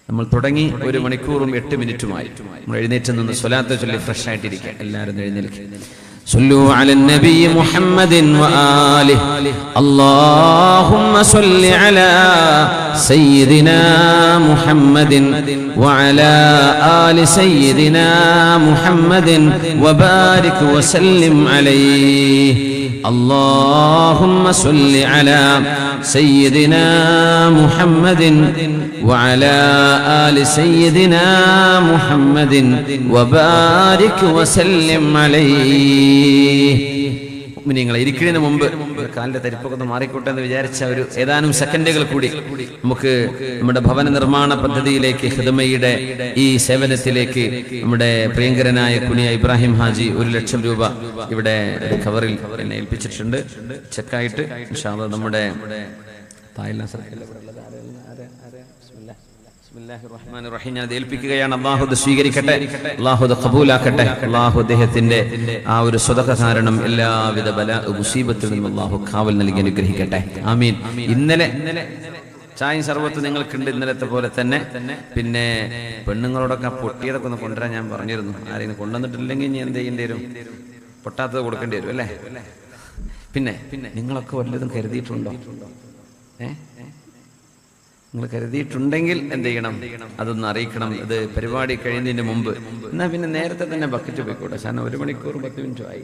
നമ്മൾ തുടങ്ങി 1 മണിക്കൂറും 8 മിനിറ്റുമായി. നമ്മൾ എഴുന്നേറ്റ് നിന്ന് സ്വലാത്ത് ചൊല്ലി ഫ്രഷ് ആയിട്ടിരിക്കുക. എല്ലാവരും എഴുന്നേൽക്കുക. صلوا على النبي محمد وآله. اللهم صل على سيدنا محمد وعلى آل سيدنا محمد وبارك وسلم عليه. اللهم صل على سيدنا محمد وعلى آل سيدنا محمد وبارك وسلم عليه. നിങ്ങളെ ഇരിക്കുന്നതിന് മുമ്പ് കാലിന്റെ തരിപ്പൊക്കെ ഒന്ന് മാറിക്കോട്ടെ എന്ന് വിചാരിച്ച ഒരു ഏതാനും സെക്കൻഡുകൾ കൂടി നമുക്ക് നമ്മുടെ ഭവന നിർമ്മാണ പദ്ധതിയിലേക്ക്, ഖിദ്മയുടെ ഈ സേവനത്തിലേക്ക് നമ്മുടെ പ്രിയങ്കരനായ കുനിയ ഇബ്രാഹിം ഹാജി 1 ലക്ഷം രൂപ ഇവിടെ ഒരു കവറിൽ എന്നെ ഏൽപ്പിച്ചിട്ടുണ്ട്. ചെക്കായിട്ട് ഇൻഷാ അല്ലാഹ് നമ്മുടെ ഞാൻ ഏൽപ്പിക്കുകയാണ്. അല്ലാഹു അത് സ്വീകരിക്കട്ടെ, അല്ലാഹു അത് ഖബൂലാക്കട്ടെ. അല്ലാഹു അദ്ദേഹത്തിന്റെ ആ ഒരു സ്വതക കാരണം എല്ലാവിധ ബലാ മുസീബത്തിൽ നിന്നും അല്ലാഹു കാവൽ നൽകി അനുഗ്രഹിക്കട്ടെ. ആമീൻ. ഇന്നലെ ചായയും സർവത്ത് നിങ്ങൾക്കുണ്ട് ഇന്നലത്തെ പോലെ തന്നെ. പിന്നെ പെണ്ണുങ്ങളോടൊക്കെ പൊട്ടിയതൊക്കെ ഒന്ന് കൊണ്ടുവരാൻ ഞാൻ പറഞ്ഞിരുന്നു. ആരെങ്കിലും കൊണ്ടുവന്നിട്ടില്ലെങ്കിൽ ഇനി എന്ത് ചെയ്യേണ്ടി വരും? പൊട്ടാത്തത് കൊടുക്കേണ്ടി വരും അല്ലേ? പിന്നെ നിങ്ങളൊക്കെ വല്ലതും കരുതിയിട്ടുണ്ടോ? നിങ്ങൾ കരുതിയിട്ടുണ്ടെങ്കിൽ എന്ത് ചെയ്യണം? അതൊന്ന് അറിയിക്കണം. ഇത് പരിപാടി കഴിയുന്നതിന് മുമ്പ്. എന്നാൽ പിന്നെ നേരത്തെ തന്നെ ബക്കറ്റ് പോയിക്കോട്ടെ. കാരണം 1 മണിക്കൂർ 10 മിനിറ്റ് ആയി.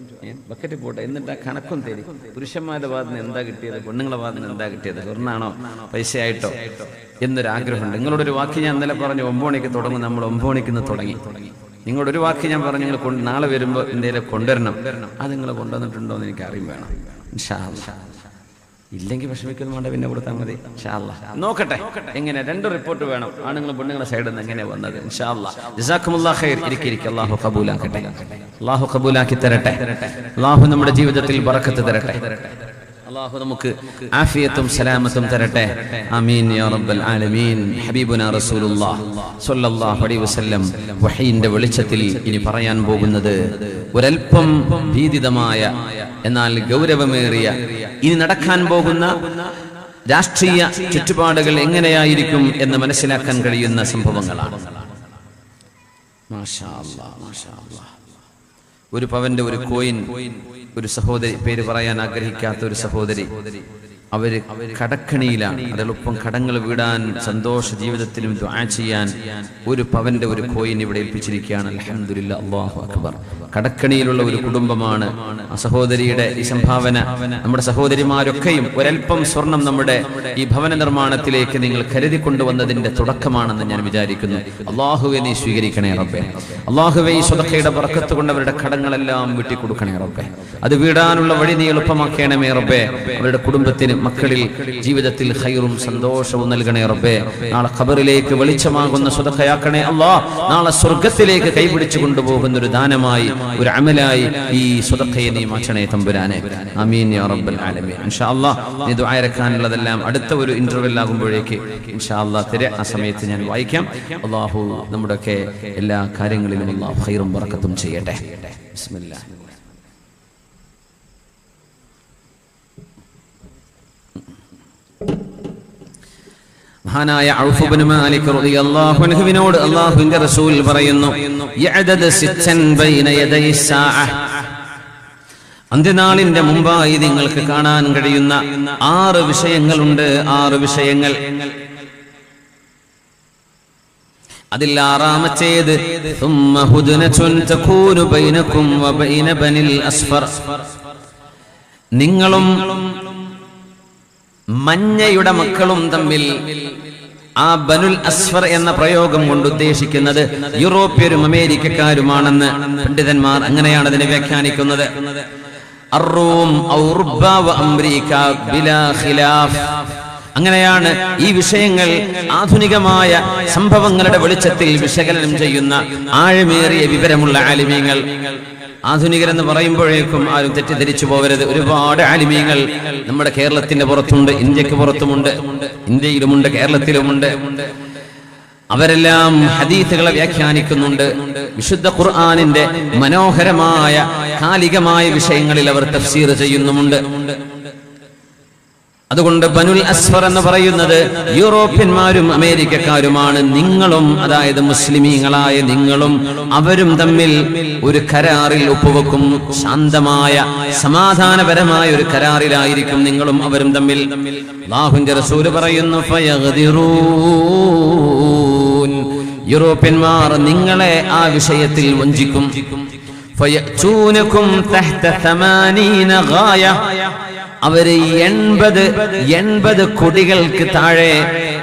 ബക്കറ്റ് പോട്ടെ. എന്നിട്ട് ആ കണക്കും തരും. പുരുഷന്മാരുടെ ഭാഗത്ത് എന്താ കിട്ടിയത്, പെണ്ണുങ്ങളുടെ ഭാഗത്ത് എന്താ കിട്ടിയത്, സ്വർണ്ണാണോ പൈസയായിട്ടോ എന്നൊരാഗ്രഹമുണ്ട്. നിങ്ങളോടൊരു വാക്ക് ഞാൻ ഇന്നലെ പറഞ്ഞു, 9 മണിക്ക് തുടങ്ങും. നമ്മൾ 9 മണിക്ക് തുടങ്ങി. നിങ്ങളൊരു വാക്ക് ഞാൻ പറഞ്ഞു, നിങ്ങൾ നാളെ വരുമ്പോൾ എന്തെങ്കിലും കൊണ്ടുവരണം. അത് നിങ്ങൾ കൊണ്ടുവന്നിട്ടുണ്ടോ എന്ന് എനിക്ക് അറിയും വേണം. ഇൻഷാ അല്ലാഹ്. ഇല്ലെങ്കിൽ വിഷമിക്കുന്നു വേണ്ട, പിന്നെ കൊടുത്താൽ മതി. ഇൻഷാ അല്ലാഹ്. നോക്കട്ടെ എങ്ങനെ 2 റിപ്പോർട്ട് വേണം. ആണുങ്ങളും പെണ്ണുങ്ങളുടെ സൈഡിൽ നിന്ന് എങ്ങനെ വന്നത്. ഇൻഷാ അല്ലാഹ്. ജസാക്കുമുല്ലാഹ് ഖൈർ. ഇരിക്കെ അല്ലാഹു ഖബൂലാക്കട്ടെ. അല്ലാഹു ഖബൂലാക്കി തരട്ടെ. അല്ലാഹു നമ്മുടെ ജീവിതത്തിൽ ബറക്കത്ത് തരട്ടെ. അല്ലാഹു നമുക്ക് ആഫിയത്തും സലാമത്തും തരട്ടെ. ആമീൻ യാ റബ്ബൽ ആലമീൻ. ഹബീബുനാ റസൂലുള്ളാഹ് സ്വല്ലല്ലാഹു അലൈഹി വസല്ലം വഹീന്റെ വെളിച്ചത്തിൽ ഇനി പറയാൻ പോകുന്നത് ഒരൽപ്പം ഭീതിതമായ എന്നാൽ ഗൗരവമേറിയ ഇനി നടക്കാൻ പോകുന്ന രാഷ്ട്രീയ ചുറ്റുപാടുകൾ എങ്ങനെയായിരിക്കും എന്ന് മനസ്സിലാക്കാൻ കഴിയുന്ന സംഭവങ്ങളാണ്. മാഷാ അല്ലാഹ്, മാഷാ അല്ലാഹ്. 1 പവന്റെ ഒരു കോയിൻ ഒരു സഹോദരി, പേര് പറയാൻ ആഗ്രഹിക്കാത്ത ഒരു സഹോദരി അവര് കടക്കണിയിലാണ്. അതെളുപ്പം കടങ്ങൾ വീടാൻ സന്തോഷ ജീവിതത്തിനും ദുആ ചെയ്യാൻ ഒരു പവന്റെ ഒരു കോയിൻ ഇവിടെ ഏൽപ്പിച്ചിരിക്കുകയാണ്. അൽഹംദുലില്ലാഹ്, അല്ലാഹു അക്ബർ. കടക്കണിയിലുള്ള ഒരു കുടുംബമാണ്. ആ സഹോദരിയുടെ ഈ സംഭാവന നമ്മുടെ സഹോദരിമാരൊക്കെയും ഒരൽപ്പം സ്വർണം നമ്മുടെ ഈ ഭവന നിർമ്മാണത്തിലേക്ക് നിങ്ങൾ കരുതി കൊണ്ടുവന്നതിന്റെ തുടക്കമാണെന്ന് ഞാൻ വിചാരിക്കുന്നു. അല്ലാഹുവേ നീ സ്വീകരിക്കണേ റബ്ബേ. അല്ലാഹുവേ ഈ സ്വതക്കയുടെ ബർക്കത്ത് കൊണ്ട് അവരുടെ കടങ്ങളെല്ലാം വീട്ടിക്കൊടുക്കണേ റബ്ബേ. അത് വീടാനുള്ള വഴി നീ എളുപ്പമാക്കണമേ റബ്ബേ. അവരുടെ കുടുംബത്തിന് മക്കളിൽ ജീവിതത്തിൽ ഖൈറും സന്തോഷവും നൽകണേ റബ്ബേ. നാളെ ഖബറിലേക്ക് വെളിച്ചമാകുന്ന സ്വതക്കയാക്കണേ അല്ലാഹ്. നാളെ സ്വർഗ്ഗത്തിലേക്ക് കൈപിടിച്ചു കൊണ്ടുപോകുന്ന ഒരു ദാനമായി, ഒരു അമലായി ഈ സ്വതക്കയെ നീ മാറ്റണേ തമ്പുരാനെ. ആമീൻ യാ റബ്ബൽ ആലമീൻ. ഇൻഷാ അല്ലാഹ് നീ ദുആ ഇറക്കാനുള്ളതെല്ലാം അടുത്ത ഒരു ഇന്റർവെൽ ആകുമ്പോഴേക്ക് ഇൻഷാ അല്ലാഹ് ആ സമയത്ത് ഞാൻ വായിക്കാം. അല്ലാഹു നമ്മുടെയൊക്കെ എല്ലാ കാര്യങ്ങളിലും അല്ലാഹു ഖൈറും ബറക്കത്തും ചെയ്യട്ടെ. ബിസ്മില്ലാഹ്. മഹാനായ ഔഫ് ഇബ്നു മാലിക് റളിയല്ലാഹു അൻഹുവിനോട് അല്ലാഹുവിന്റെ റസൂൽ പറയുന്നു, യഅദദ സിത്തൻ ബൈന യദൈ സാഅ, അന്ത്യനാളിന്റെ മുമ്പായി നിങ്ങൾക്ക് കാണാൻ കഴിയുന്ന 6 വിഷയങ്ങളുണ്ട്. 6 വിഷയങ്ങൾ. അതിൽ 6ാമത്തേത് ثم هدنة تكون بينكم وبين بني الأصفر, നിങ്ങളും മഞ്ഞയുടെ മക്കളും തമ്മിൽ. ആ ബനുൽ അസ്ഫർ എന്ന പ്രയോഗം കൊണ്ട് ഉദ്ദേശിക്കുന്നത് യൂറോപ്യരും അമേരിക്കക്കാരുമാണെന്ന് പണ്ഡിതന്മാർ അങ്ങനെയാണ് അതിനെ വ്യാഖ്യാനിക്കുന്നത്. അർറൂം ഔ റുബ്ബ വ അംരീക ബിലാ ഖിലാഫ്. അങ്ങനെയാണ് ഈ വിഷയങ്ങൾ ആധുനികമായ സംഭവങ്ങളുടെ വെളിച്ചത്തിൽ വിശകലനം ചെയ്യുന്ന ആഴമേറിയ വിവരമുള്ള ആലിമീങ്ങൾ. ആധുനികരെന്ന് പറയുമ്പോഴേക്കും ആരും തെറ്റിദ്ധരിച്ചു പോകരുത്. ഒരുപാട് ആലിമീങ്ങൾ നമ്മുടെ കേരളത്തിന്റെ പുറത്തുണ്ട്, ഇന്ത്യക്ക് പുറത്തുമുണ്ട്, ഇന്ത്യയിലുമുണ്ട്, കേരളത്തിലുമുണ്ട്. അവരെല്ലാം ഹദീസുകളെ വ്യാഖ്യാനിക്കുന്നുണ്ട്. വിശുദ്ധ ഖുർആനിന്റെ മനോഹരമായ കാലികമായ വിഷയങ്ങളിൽ അവർ തഫ്സീർ ചെയ്യുന്നുമുണ്ട്. അതുകൊണ്ട് ബനുൽ അസ്ഫർ എന്ന് പറയുന്നത് യൂറോപ്യന്മാരും അമേരിക്കക്കാരുമാണ്. നിങ്ങളും, അതായത് മുസ്ലിമീങ്ങളായ നിങ്ങളും അവരും തമ്മിൽ ഒരു കരാറിൽ ഒപ്പുവെക്കും. ശാന്തമായ സമാധാനപരമായ ഒരു കരാറിലായിരിക്കും നിങ്ങളും അവരും തമ്മിൽ. അല്ലാഹുവിന്റെ റസൂൽ പറയുന്നു, ഫയഗ്ദിറൂൻ, യൂറോപ്യന്മാർ നിങ്ങളെ ആ വിഷയത്തിൽ വഞ്ചിക്കും. ഫയഅ്തൂനകും തഹ്ത 80 ഗായ, അവര് 80 കൊടികൾക്ക് താഴെ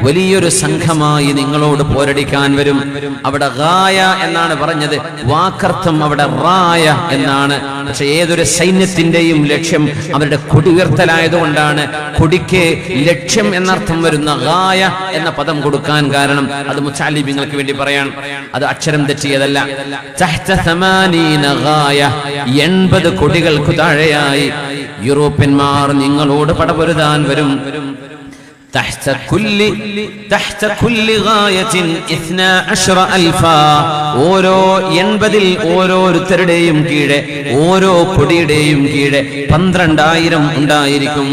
വലിയൊരു സംഘമായി നിങ്ങളോട് പോരടിക്കാൻ വരും. അവിടെ ഗായ എന്നാണ് പറഞ്ഞത്, വാക്കർത്ഥം അവിടെ റായ എന്നാണ്. പക്ഷെ ഏതൊരു സൈന്യത്തിന്റെയും ലക്ഷ്യം അവരുടെ കൊടി ഉയർത്തലായതുകൊണ്ടാണ് കൊടിക്ക് ലക്ഷ്യം എന്നർത്ഥം വരുന്ന ഗായ എന്ന പദം കൊടുക്കാൻ കാരണം. അത് മുത്തഅല്ലിമീങ്ങൾക്ക് വേണ്ടി പറയാൻ, അത് അക്ഷരം തെറ്റിയതല്ല. തഹ്ത 80 ഗായ, 80 കൊടികൾക്ക് താഴെയായി യൂറോപ്യന്മാർ നിങ്ങളോട് പടപൊരുതാൻ വരും. تحت كل غاية 12,000. ഓരോ 80-ൽ ഓരോരുത്തരുടെയും കീഴെ, ഓരോ കൊടിയുടെയും കീഴെ 12,000 ഉണ്ടായിരിക്കും.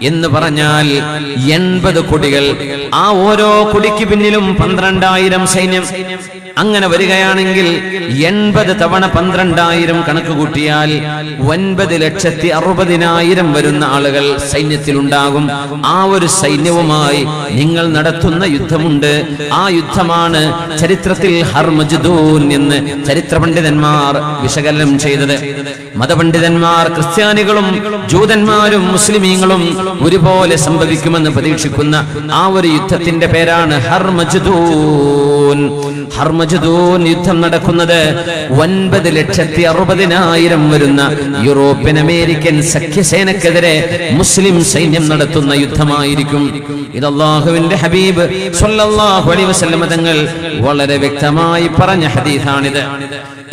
എന്ന് പറഞ്ഞാൽ 80 കൊടികൾ, ആ ഓരോ കൊടിക്ക് പിന്നിലും 12,000 സൈന്യം. അങ്ങനെ വരികയാണെങ്കിൽ 80 തവണ 12,000 കണക്ക് കൂട്ടിയാൽ 9,60,000 വരുന്ന ആളുകൾ സൈന്യത്തിലുണ്ടാകും. ആ ഒരു സൈന്യവുമായി നിങ്ങൾ നടത്തുന്ന യുദ്ധമുണ്ട്. ആ യുദ്ധമാണ് ചരിത്രത്തിൽ ഹർമജ്ദൂൻ എന്ന് ചരിത്ര പണ്ഡിതന്മാർ വിശകലനം ചെയ്തത്. മതപണ്ഡിതന്മാർ ക്രിസ്ത്യാനികളും ജൂതന്മാരും മുസ്ലിമീങ്ങളും ഒരുപോലെ സംഭവിക്കുമെന്ന് പ്രതീക്ഷിക്കുന്ന ആ ഒരു യുദ്ധത്തിന്റെ പേരാണ് ഹർമജ്ദൂൻ. ഹർമജ്ദൂൻ യുദ്ധം നടക്കുന്നത് 9,60,000 വരുന്ന യൂറോപ്യൻ അമേരിക്കൻ സഖ്യസേനക്കെതിരെ മുസ്ലിം സൈന്യം നടത്തുന്ന യുദ്ധമായിരിക്കും. ഇത് അല്ലാഹുവിന്റെ ഹബീബ് സ്വല്ലല്ലാഹു അലൈഹി വസല്ലം തങ്ങൾ വളരെ വ്യക്തമായി പറഞ്ഞ ഹദീസാണിത്.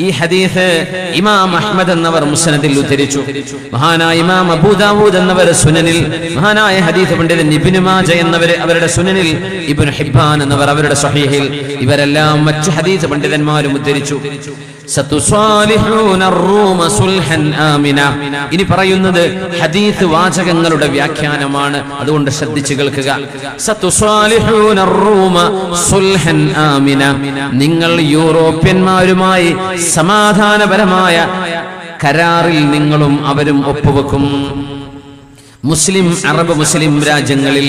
ഈ ഹദീസ് ഇമാം അഹ്മദ് എന്നവർ മുസ്നദിൽ ഉദ്ധരിച്ചു. മഹാനായ ഇമാം അബൂ ദാവൂദ് എന്നവർ സുനനിൽ, മഹാനായ ഹദീസ് പണ്ഡിതൻ ഇബ്നു മാജ എന്നവർ അവരുടെ സുനനിൽ, ഇബ്നു ഹിബ്ബാൻ എന്നവർ അവരുടെ സ്വഹീഹിൽ, ഇവരെല്ലാം മറ്റു ഹദീസ് പണ്ഡിതന്മാരും ഉദ്ധരിച്ചു. ഇനി പറയുന്നത് ഹദീസ് വാചകങ്ങളുടെ വ്യാഖ്യാനമാണ്, അതുകൊണ്ട് ശ്രദ്ധിച്ചു കേൾക്കുക. നിങ്ങൾ യൂറോപ്യന്മാരുമായി സമാധാനപരമായ കരാറിൽ നിങ്ങളും അവരും ഒപ്പുവെക്കും. അറബ് മുസ്ലിം രാജ്യങ്ങളിൽ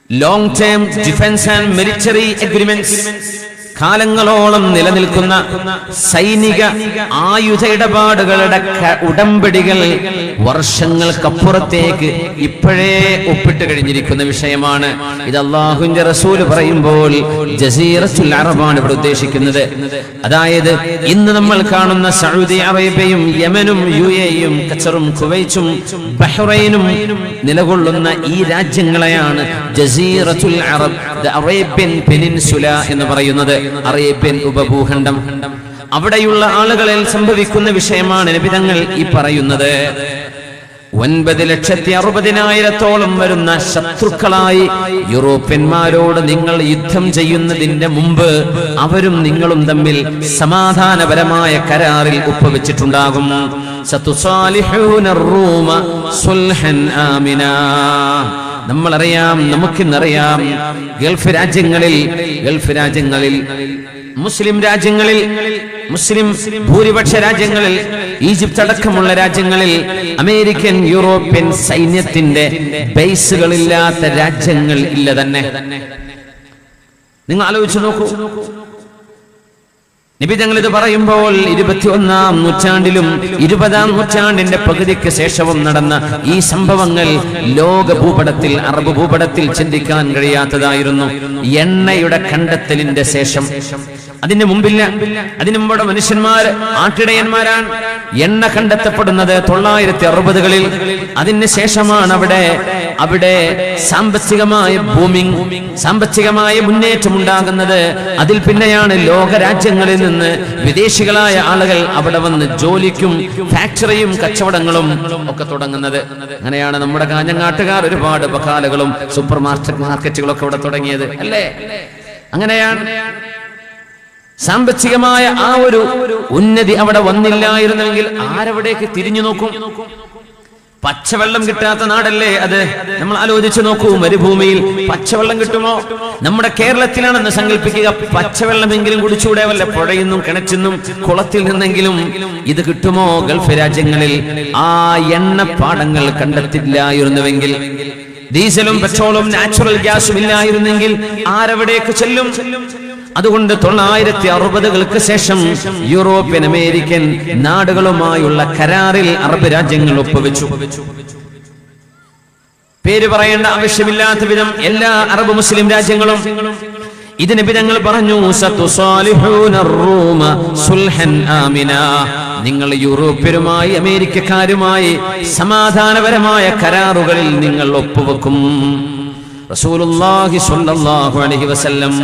long term defence and military agreements, കാലങ്ങളോളം നിലനിൽക്കുന്ന സൈനിക ആയുധ ഇടപാടുകളുടെ ഉടമ്പടികൾ വർഷങ്ങൾക്കപ്പുറത്തേക്ക് ഇപ്പോഴേ ഒപ്പിട്ട് കഴിഞ്ഞിരിക്കുന്ന വിഷയമാണ്. ഇത് അല്ലാഹുവിന്റെ റസൂൽ പറയുമ്പോൾ ജസീറത്തുൽ അറബാണ് ഇവിടെ ഉദ്ദേശിക്കുന്നത്. അതായത് ഇന്ന് നമ്മൾ കാണുന്ന സൗദി അറേബ്യയും യമനും UAE-യും ഖത്തറും കുവൈറ്റും ബഹ്റൈനും നിലകൊള്ളുന്ന ഈ രാജ്യങ്ങളെയാണ് ജസീറത്തുൽ അറബ്, ദ അറേബ്യൻ പെനിൻസുല എന്ന് പറയുന്നത്, അറേബ്യൻ ഉപഭൂഖണ്ഡം. അവിടെയുള്ള ആളുകളിൽ സംഭവിക്കുന്ന വിഷയമാണ് നബി തങ്ങൾ ഈ പറയുന്നത്. 9,60,000-ഓളം വരുന്ന ശത്രുക്കളായി യൂറോപ്യന്മാരോട് നിങ്ങൾ യുദ്ധം ചെയ്യുന്നതിന്റെ മുമ്പ് അവരും നിങ്ങളും തമ്മിൽ സമാധാനപരമായ കരാറിൽ ഒപ്പുവെച്ചിട്ടുണ്ടാകും. സതുസാലിഹൂന റൂമ സുൽഹൻ ആമിനാ. നമ്മളറിയാം, നമുക്കിന്നറിയാം, ഗൾഫ് രാജ്യങ്ങളിൽ മുസ്ലിം രാജ്യങ്ങളിൽ, മുസ്ലിം ഭൂരിപക്ഷ രാജ്യങ്ങളിൽ, ഈജിപ്ത് അടക്കമുള്ള രാജ്യങ്ങളിൽ അമേരിക്കൻ യൂറോപ്യൻ സൈന്യത്തിന്റെ ബേസുകളില്ലാത്ത രാജ്യങ്ങൾ ഇല്ല തന്നെ. നിങ്ങൾ ആലോചിച്ചു നോക്കൂ. നബി തങ്ങൾ ഇത് പറയുമ്പോൾ 21-ാം നൂറ്റാണ്ടിലും 20-ാം നൂറ്റാണ്ടിന്റെ പകുതിക്ക് ശേഷവും നടന്ന ഈ സംഭവങ്ങൾ ലോക ഭൂപടത്തിൽ, അറബ് ഭൂപടത്തിൽ ചിന്തിക്കാൻ കഴിയാത്തതായിരുന്നു. എണ്ണയുടെ കണ്ടെത്തലിന്റെ ശേഷം, അതിന് മുമ്പില്ല, അതിനു മുമ്പ് മനുഷ്യന്മാർ ആട്ടിടയന്മാരാണ്. എണ്ണ കണ്ടെത്തപ്പെടുന്നത് 960-കളിൽ. അതിന് ശേഷമാണ് അവിടെ സാമ്പത്തികമായ ബൂമിംഗ്, സാമ്പത്തികമായ മുന്നേറ്റം ഉണ്ടാകുന്നത്. അതിൽ പിന്നെയാണ് ലോകരാജ്യങ്ങളിൽ നിന്ന് വിദേശികളായ ആളുകൾ അവിടെ വന്ന് ജോലിക്കും ഫാക്ടറിയും കച്ചവടങ്ങളും ഒക്കെ തുടങ്ങുന്നത്. അങ്ങനെയാണ് നമ്മുടെ കാഞ്ഞങ്ങാട്ടുകാർ ഒരുപാട് ബക്കാലകളും സൂപ്പർ മാർക്കറ്റുകളൊക്കെ ഇവിടെ തുടങ്ങിയത്, അല്ലേ? അങ്ങനെയാണ് സാമ്പത്തികമായ ആ ഒരു ഉന്നതി അവിടെ വന്നില്ലായിരുന്നെങ്കിൽ ആരവിടേക്ക് തിരിഞ്ഞു നോക്കും? പച്ചവെള്ളം കിട്ടാത്ത നാടല്ലേ അത്? നമ്മൾ ആലോചിച്ച് നോക്കൂ. മരുഭൂമിയിൽ പച്ചവെള്ളം കിട്ടുമോ? നമ്മുടെ കേരളത്തിലാണെന്ന് സങ്കല്പിക്കുക. പച്ചവെള്ളമെങ്കിലും കുടിച്ചൂടെ? വല്ല പുഴയിന്നും കിണറ്റിന്നും കുളത്തിൽ നിന്നെങ്കിലും ഇത് കിട്ടുമോ? ഗൾഫ് രാജ്യങ്ങളിൽ ആ എണ്ണപ്പാടങ്ങൾ കണ്ടെത്തില്ലായിരുന്നുവെങ്കിൽ, ഡീസലും പെട്രോളും നാച്ചുറൽ ഗ്യാസും ഇല്ലായിരുന്നെങ്കിൽ ആരവിടേക്ക് ചെല്ലും? അതുകൊണ്ട് 960-കൾക്ക് ശേഷം യൂറോപ്യൻ അമേരിക്കൻ നാടുകളുമായുള്ള കരാറിൽ അറബ് രാജ്യങ്ങൾ ഒപ്പുവെച്ചു. പേര് പറയേണ്ട ആവശ്യമില്ലാത്ത വിധം എല്ലാ അറബ് മുസ്ലിം രാജ്യങ്ങളും ഇത് നബി തങ്ങൾ പറഞ്ഞു. സതുസാലിഹൂന റൂമ സുൽഹൻ ആമിനാ. നിങ്ങൾ യൂറോപ്യരുമായി അമേരിക്കക്കാരുമായി സമാധാനപരമായ കരാറുകളിൽ നിങ്ങൾ ഒപ്പുവെക്കും. റസൂലുള്ളാഹി സ്വല്ലല്ലാഹു അലൈഹി വസല്ലം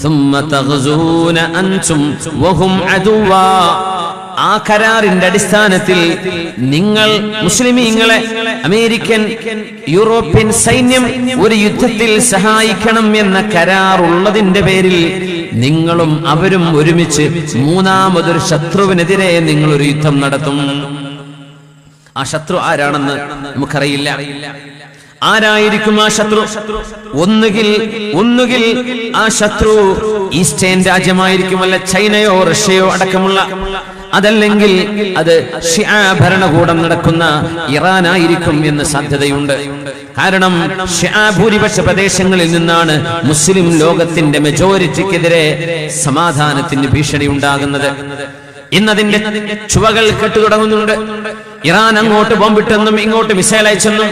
ثم تغزون أنتم وهم عدوا. ആ കരാറിന്റെ അടിസ്ഥാനത്തിൽ നിങ്ങൾ മുസ്ലിമീങ്ങളെ അമേരിക്കൻ യൂറോപ്യൻ സൈന്യം ഒരു യുദ്ധത്തിൽ സഹായിക്കണം എന്ന കരാറുള്ളതിന്റെ പേരിൽ നിങ്ങളും അവരും ഒരുമിച്ച് മൂന്നാമതൊരു ശത്രുവിനെതിരെ നിങ്ങൾ ഒരു യുദ്ധം നടത്തും. ആ ശത്രു ആരാണെന്ന് നമുക്കറിയില്ല. ആരായിരിക്കും ആ ശത്രു? ഒന്നുകിൽ ആ ശത്രു ഈസ്റ്റേൺ രാജ്യമായിരിക്കും, അല്ല ചൈനയോ റഷ്യയോ അടക്കമുള്ള. അതല്ലെങ്കിൽ അത് ഷിയ ഭരണകൂടം നടക്കുന്ന ഇറാനായിരിക്കും എന്ന് സാധ്യതയുണ്ട്. കാരണം ഷിയ ഭൂരിപക്ഷ പ്രദേശങ്ങളിൽ നിന്നാണ് മുസ്ലിം ലോകത്തിന്റെ മെജോറിറ്റിക്കെതിരെ സമാധാനത്തിന് ഭീഷണി ഉണ്ടാകുന്നത്. ഇന്നതിന്റെ ചുവകൾ കെട്ടു തുടങ്ങുന്നുണ്ട്. ഇറാൻ അങ്ങോട്ട് ബോംബിട്ടെന്നും ഇങ്ങോട്ട് മിസൈൽ അയച്ചെന്നും.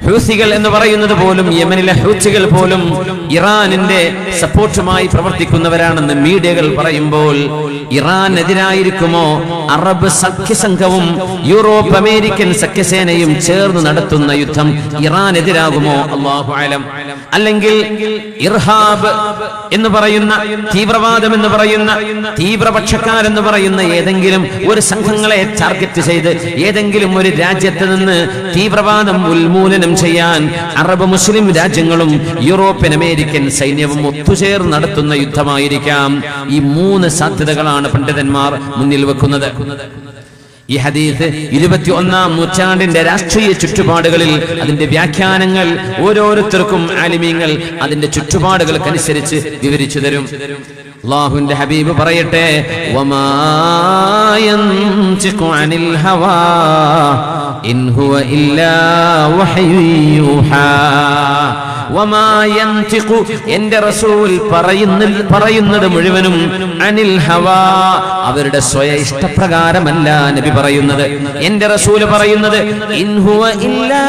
ഹൂസികൾ എന്ന് പറയുന്നത് പോലും, യമനിലെ ഹൂസികൾ പോലും ഇറാനിന്റെ സപ്പോർട്ടുമായി പ്രവർത്തിക്കുന്നവരാണെന്ന് മീഡിയകൾ പറയുമ്പോൾ ഇറാനെതിരായിരിക്കുമോ അറബ് സഖ്യസംഘവും യൂറോപ്പ് അമേരിക്കൻ സഖ്യസേനയും ചേർന്ന് നടത്തുന്ന യുദ്ധം ഇറാനെതിരാകുമോ? അല്ലാഹു അലം. അല്ലെങ്കിൽ ഇർഹാബ് എന്ന് പറയുന്ന, തീവ്രവാദം എന്ന് പറയുന്ന, തീവ്രപക്ഷക്കാരെന്ന് പറയുന്ന ഏതെങ്കിലും ഒരു സംഘങ്ങളെ ടാർഗറ്റ് ചെയ്ത് ഏതെങ്കിലും ഒരു രാജ്യത്ത് നിന്ന് തീവ്രവാദം ഉന്മൂലനം ചെയ്യാൻ അറബ് മുസ്ലിം രാജ്യങ്ങളും യൂറോപ്യൻ അമേരിക്കൻ സൈന്യവും ഒത്തുചേർന്ന് നടത്തുന്ന യുദ്ധമായിരിക്കാം. ഈ 3 സാധ്യതകളാണ് പണ്ഡിതന്മാർ മുന്നിൽ വെക്കുന്നത്. ഈ ഹദീസ് 21-ാം നൂറ്റാണ്ടിന്റെ രാഷ്ട്രീയ ചുറ്റുപാടുകളിൽ അതിന്റെ വ്യാഖ്യാനങ്ങൾ ഓരോരുത്തർക്കും ആലിമീങ്ങൾ അതിന്റെ ചുറ്റുപാടുകൾക്കനുസരിച്ച് വിവരിച്ചു തരും. അല്ലാഹുവിന്റെ ഹബീബ് പറയട്ടെ, വമാ യൻതിഖു അനിൽ ഹവാ ഇൻ ഹുവ ഇല്ലാ വഹ്യു യൂഹാ വമാ യൻതിഖു എന്റെ റസൂൽ പറയുന്നത് മുഴുവനും അനിൽ ഹവാ അവരുടെ സ്വയ ഇഷ്ടപ്രകാരമല്ല നബി പറയുന്നത്. എന്റെ റസൂൽ പറയുന്നത് ഇൻ ഹുവ ഇല്ലാ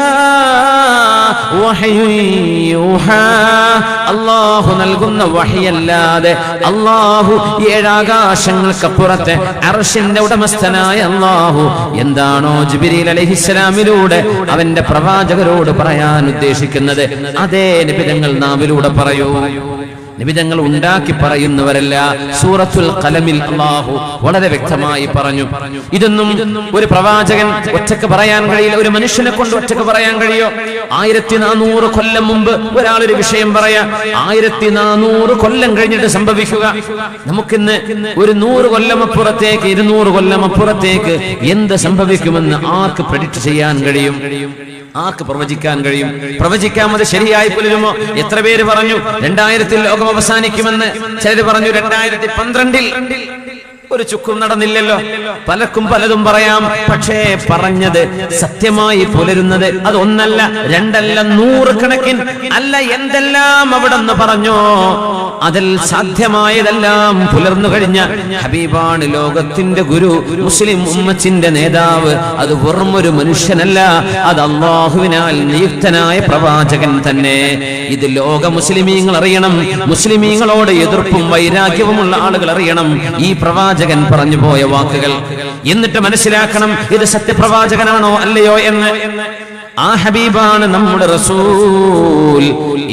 വഹ്യു യൂഹാ അല്ലാഹു നൽകുന്ന വഹ്യല്ലാതെ അല്ലാഹു ഏഴാകാശങ്ങൾക്കപ്പുറത്തെ അർശിന്റെ ഉടമസ്ഥനായ അല്ലാഹു എന്താണോ ജിബ്രീൽ അലൈഹിസ്സലാമിലൂടെ അവന്റെ പ്രവാചകരോട് പറയാൻ ഉദ്ദേശിക്കുന്നത് അതേ നബിതങ്ങൾ നാവിലൂടെ പറയൂ. നബിതങ്ങൾ ഉണ്ടാക്കി പറയുന്നവരല്ല. സൂറത്തുൽ ഖലമിൽ അല്ലാഹു വളരെ വ്യക്തമായി പറഞ്ഞു. ഇതൊന്നും ഒരു പ്രവാചകൻ ഒറ്റക്ക് പറയാൻ കഴിയില്ല. ഒരു മനുഷ്യനെ കൊണ്ട് ഒറ്റക്ക് പറയാൻ കഴിയോ? 1400 കൊല്ലം മുമ്പ് ഒരാളൊരു വിഷയം പറയാ, 1400 കൊല്ലം കഴിഞ്ഞിട്ട് സംഭവിക്കുക. നമുക്കിന്ന് ഒരു 100 കൊല്ലം അപ്പുറത്തേക്ക് 200 കൊല്ലം അപ്പുറത്തേക്ക് എന്ത് സംഭവിക്കുമെന്ന് ആർക്ക് പ്രെഡിക്റ്റ് ചെയ്യാൻ കഴിയും? ആർക്ക് പ്രവചിക്കാൻ കഴിയും? പ്രവചിക്കാൻ അത് ശരിയായി പുലരുമോ? എത്ര പേര് പറഞ്ഞു 2000 ലോകം അവസാനിക്കുമെന്ന്? ചിലര് പറഞ്ഞു 2012 ഒരു ചുക്കും നടന്നില്ലല്ലോ. പലർക്കും പലതും പറയാം. പക്ഷേ പറഞ്ഞത് സത്യമായി പുലരുന്നത് അത് ഒന്നല്ല, രണ്ടല്ല, 100 കണക്കിന് അല്ല. എന്തെല്ലാം അവിടെ നിന്ന് പറഞ്ഞോ അതിൽ സാധ്യമായതെല്ലാം പുലർന്നു കഴിഞ്ഞ ഹബീബാണ് ലോകത്തിന്റെ ഗുരു, മുസ്ലിം ഉമ്മത്തിന്റെ നേതാവ്. അത് വെറും ഒരു മനുഷ്യനല്ല, അത് അല്ലാഹുവിനാൽ നിയുക്തനായ പ്രവാചകൻ തന്നെ. ഇത് ലോക മുസ്ലിമീങ്ങൾ അറിയണം. മുസ്ലിമീങ്ങളോട് എതിർപ്പും വൈരാഗ്യവുമുള്ള ആളുകൾ അറിയണം ഈ പ്രവാചകൻ പറഞ്ഞു പോയ വാക്കുകൾ. എന്നിട്ട് മനസ്സിലാക്കണം ഇത് സത്യപ്രവാചകനാണോ അല്ലയോ എന്ന്. ആ ഹബീബാണ് നമ്മുടെ റസൂൽ.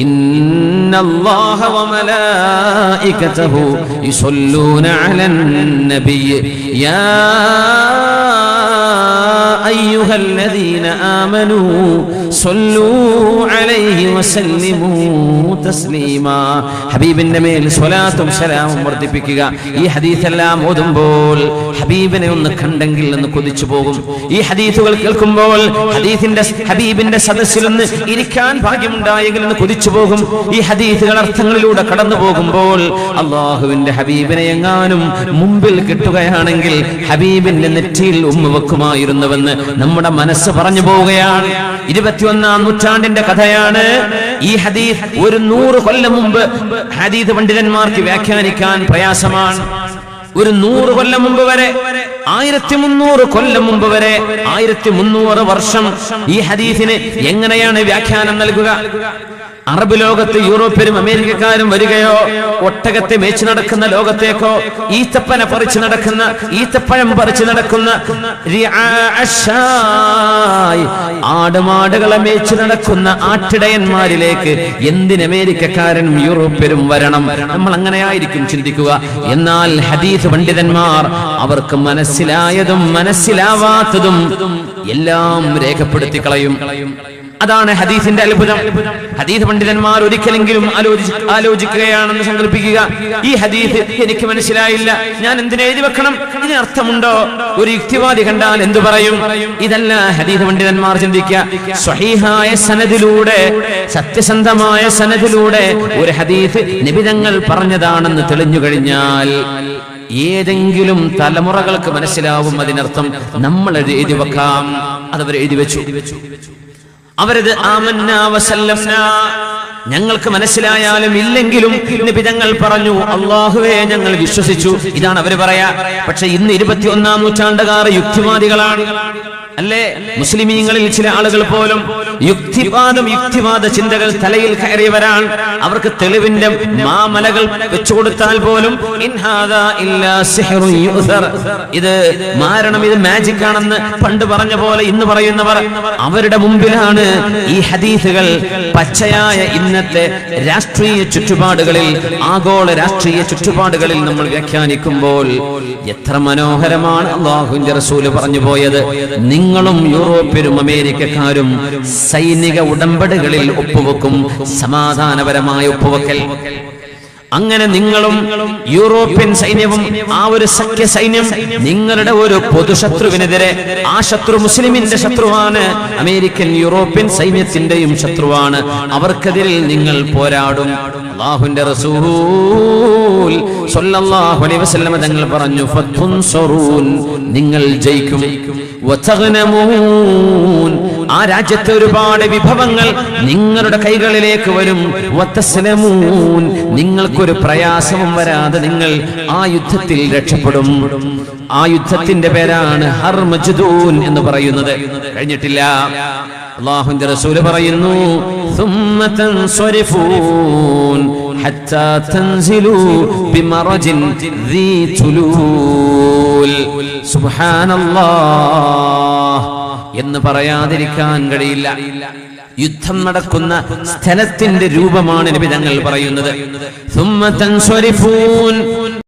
ഇന്നല്ലാഹ വമലായികതഹു യുസല്ലൂന അലൻ നബിയ്യ യാ അയ്യുഹല്ലദീന ആമനൂ സ്വല്ലൂ അലൈഹി വസല്ലിമൂ തസ്ലീമാ. ഹബീബിന്റെ മേൽ സ്വലാത്തും സലാമും വർദ്ധിപ്പിക്കുക. ഈ ഹദീസെല്ലാം ഓതുമ്പോൾ ഹബീബിനെ ഒന്ന് കണ്ടെങ്കിൽ എന്ന് കൊതിച്ചു പോകും. ഈ ഹദീസുകൾ കേൾക്കുമ്പോൾ ഹബീബിന്റെ സദസ്സിൽ നിന്ന് ഇരിക്കാൻ ഭാഗ്യമുണ്ടായെങ്കിൽ എന്ന് കൊതിച്ചു പോകും. ഈ ഹദീസുകൾ അർത്ഥങ്ങളിലൂടെ കടന്നു പോകുമ്പോൾ അല്ലാഹുവിന്റെ ഹബീബിനെ എങ്ങാനും മുമ്പിൽ കിട്ടുകയാണെങ്കിൽ ഹബീബിന്റെ നെറ്റിയിൽ ഉമ്മ വെക്കുമായിരുന്നുവെന്ന് നമ്മുടെ മനസ്സ് പറഞ്ഞു പോവുകയാണ്. 21-ാം നൂറ്റാണ്ടിന്റെ കഥയാണ് ഈ ഹദീസ്. ഒരു 100 കൊല്ലം മുമ്പ് ഹദീസ് പണ്ഡിതന്മാർക്ക് വ്യാഖ്യാനിക്കാൻ പ്രയാസമാണ്. ഒരു 100 കൊല്ലം മുമ്പ് വരെ, 1300 കൊല്ലം മുമ്പ് വരെ, 1300 വർഷം ഈ ഹദീസിന് എങ്ങനെയാണ് വ്യാഖ്യാനം നൽകുക? അറബ് ലോകത്ത് യൂറോപ്യരും അമേരിക്കക്കാരും വരികയോ, ഒട്ടകത്തെ മേച്ചു നടക്കുന്ന ലോകത്തേക്കോ, ഈത്തപ്പന പറിച്ചു നടക്കുന്ന, ഈത്തപ്പഴം പറിച്ചു നടക്കുന്ന ആടുമാടുകളെ മേച്ചു നടക്കുന്ന ആട്ടിടയന്മാരിലേക്ക് എന്തിന് അമേരിക്കക്കാരനും യൂറോപ്യരും വരണം? നമ്മൾ അങ്ങനെയായിരിക്കും ചിന്തിക്കുക. എന്നാൽ ഹദീസ് പണ്ഡിതന്മാർ അവർക്ക് മനസ്സിലായതും മനസ്സിലാവാത്തതും എല്ലാം രേഖപ്പെടുത്തി കളയും. അതാണ് ഹദീസിന്റെ അത്ഭുതം. ഹദീസ് പണ്ഡിതന്മാർ ഒരിക്കലെങ്കിലും ആലോചിക്കുകയാണെന്ന് സങ്കല്പിക്കുക. ഈ ഹദീസ് എനിക്ക് മനസ്സിലായില്ല, ഞാൻ എന്തിനു എഴുതി വെക്കണം? ഇതിന് അർത്ഥമുണ്ടോ? ഒരു യുക്തിവാദി കണ്ടാൽ എന്തു പറയും? ഇതല്ല ഹദീസ് പണ്ഡിതന്മാർ ചിന്തിക്കുക. സ്വഹീഹായ സനദിലൂടെ, സത്യസന്ധമായ സനദിലൂടെ ഒരു ഹദീസ് നിബിതങ്ങൾ പറഞ്ഞതാണെന്ന് തെളിഞ്ഞു കഴിഞ്ഞാൽ ഏതെങ്കിലും തലമുറകൾക്ക് മനസ്സിലാവും അതിനർത്ഥം. നമ്മൾ എഴുതി വെക്കാം. അതവർ എഴുതി വെച്ചു. അവരത് ആമന്നാ വസല്ലംനാ, ഞങ്ങൾക്ക് മനസ്സിലായാലും ഇല്ലെങ്കിലും നിബിതങ്ങൾ പറഞ്ഞു അല്ലാഹുവേ ഞങ്ങൾ വിശ്വസിച്ചു. ഇതാണ് അവര് പറയാ. പക്ഷെ ഇന്ന് 21-ാം നൂറ്റാണ്ടുകാർ യുക്തിവാദികളാണ് അല്ലേ? മുസ്ലിമീങ്ങളിൽ ചില ആളുകൾ പോലും യുക്തിവാദ ചിന്തകൾ തലയിൽ കയറിയവരാണ്. അവർക്ക് തെളിവിന്റെ മാമലകൾ വെച്ചു കൊടുത്താൽ പോലും ഇത് മാരണം, ഇത് മാജിക് ആണെന്ന് പണ്ട് പറഞ്ഞ പോലെ ഇന്ന് പറയുന്നവർ, അവരുടെ മുമ്പിലാണ് ഈ ഹദീസുകൾ പച്ചയായ ഇന്നത്തെ രാഷ്ട്രീയ ചുറ്റുപാടുകളിൽ, ആഗോള രാഷ്ട്രീയ ചുറ്റുപാടുകളിൽ നമ്മൾ വ്യാഖ്യാനിക്കുമ്പോൾ എത്ര മനോഹരമാണ് അല്ലാഹുവിന്റെ റസൂൽ പറഞ്ഞു പോയത്. നിങ്ങളും യൂറോപ്യരും അമേരിക്കക്കാരും സൈനിക ഉടമ്പടികളിൽ ഒപ്പുവെക്കും. സമാധാനപരമായ ഒപ്പുവെക്കൽ. അങ്ങനെ നിങ്ങളും യൂറോപ്യൻ സൈന്യവും ആ ഒരു സഖ്യ സൈന്യം നിങ്ങളുടെ ഒരു പൊതുശത്രുവിനെതിരെ, ആ ശത്രു മുസ്ലിമിന്റെ ശത്രുവാണ്, അമേരിക്കൻ യൂറോപ്യൻ സൈന്യത്തിന്റെയും ശത്രുവാണ്, അവർക്കെതിരിൽ നിങ്ങൾ പോരാടും. അല്ലാഹുവിന്റെ റസൂൽ സ്വല്ലല്ലാഹു അലൈഹി വസല്ലം തങ്ങൾ പറഞ്ഞു, ഫതുൻസറൂൻ, നിങ്ങൾ ജയിക്കും, വതഗ്നമൂൻ, ആ രാജ്യത്തെ ഒരുപാട് വിഭവങ്ങൾ നിങ്ങളുടെ കൈകളിലേക്ക് വരും, വതസ്ലമൂൻ, നിങ്ങൾക്കൊരു പ്രയാസവും വരാതെ നിങ്ങൾ ആ യുദ്ധത്തിൽ രക്ഷപ്പെടും. ആ യുദ്ധത്തിന്റെ പേരാണ് ഹർമജ്ദൂൻ എന്ന് പറയുന്നത്. കഴിഞ്ഞിട്ടില്ല. അല്ലാഹുവിന്റെ റസൂൽ പറയുന്നു, ثم تنصرفون حتى تنزلوا بمرج ذي تلول. സുബ്ഹാനല്ലാഹ് എന്ന് പറയാതിരിക്കാൻ കഴിയില്ല. യുദ്ധം നടക്കുന്ന സ്ഥലത്തിന്റെ രൂപമാണ് നബി തങ്ങൾ പറയുന്നത്. ثم تنصرفون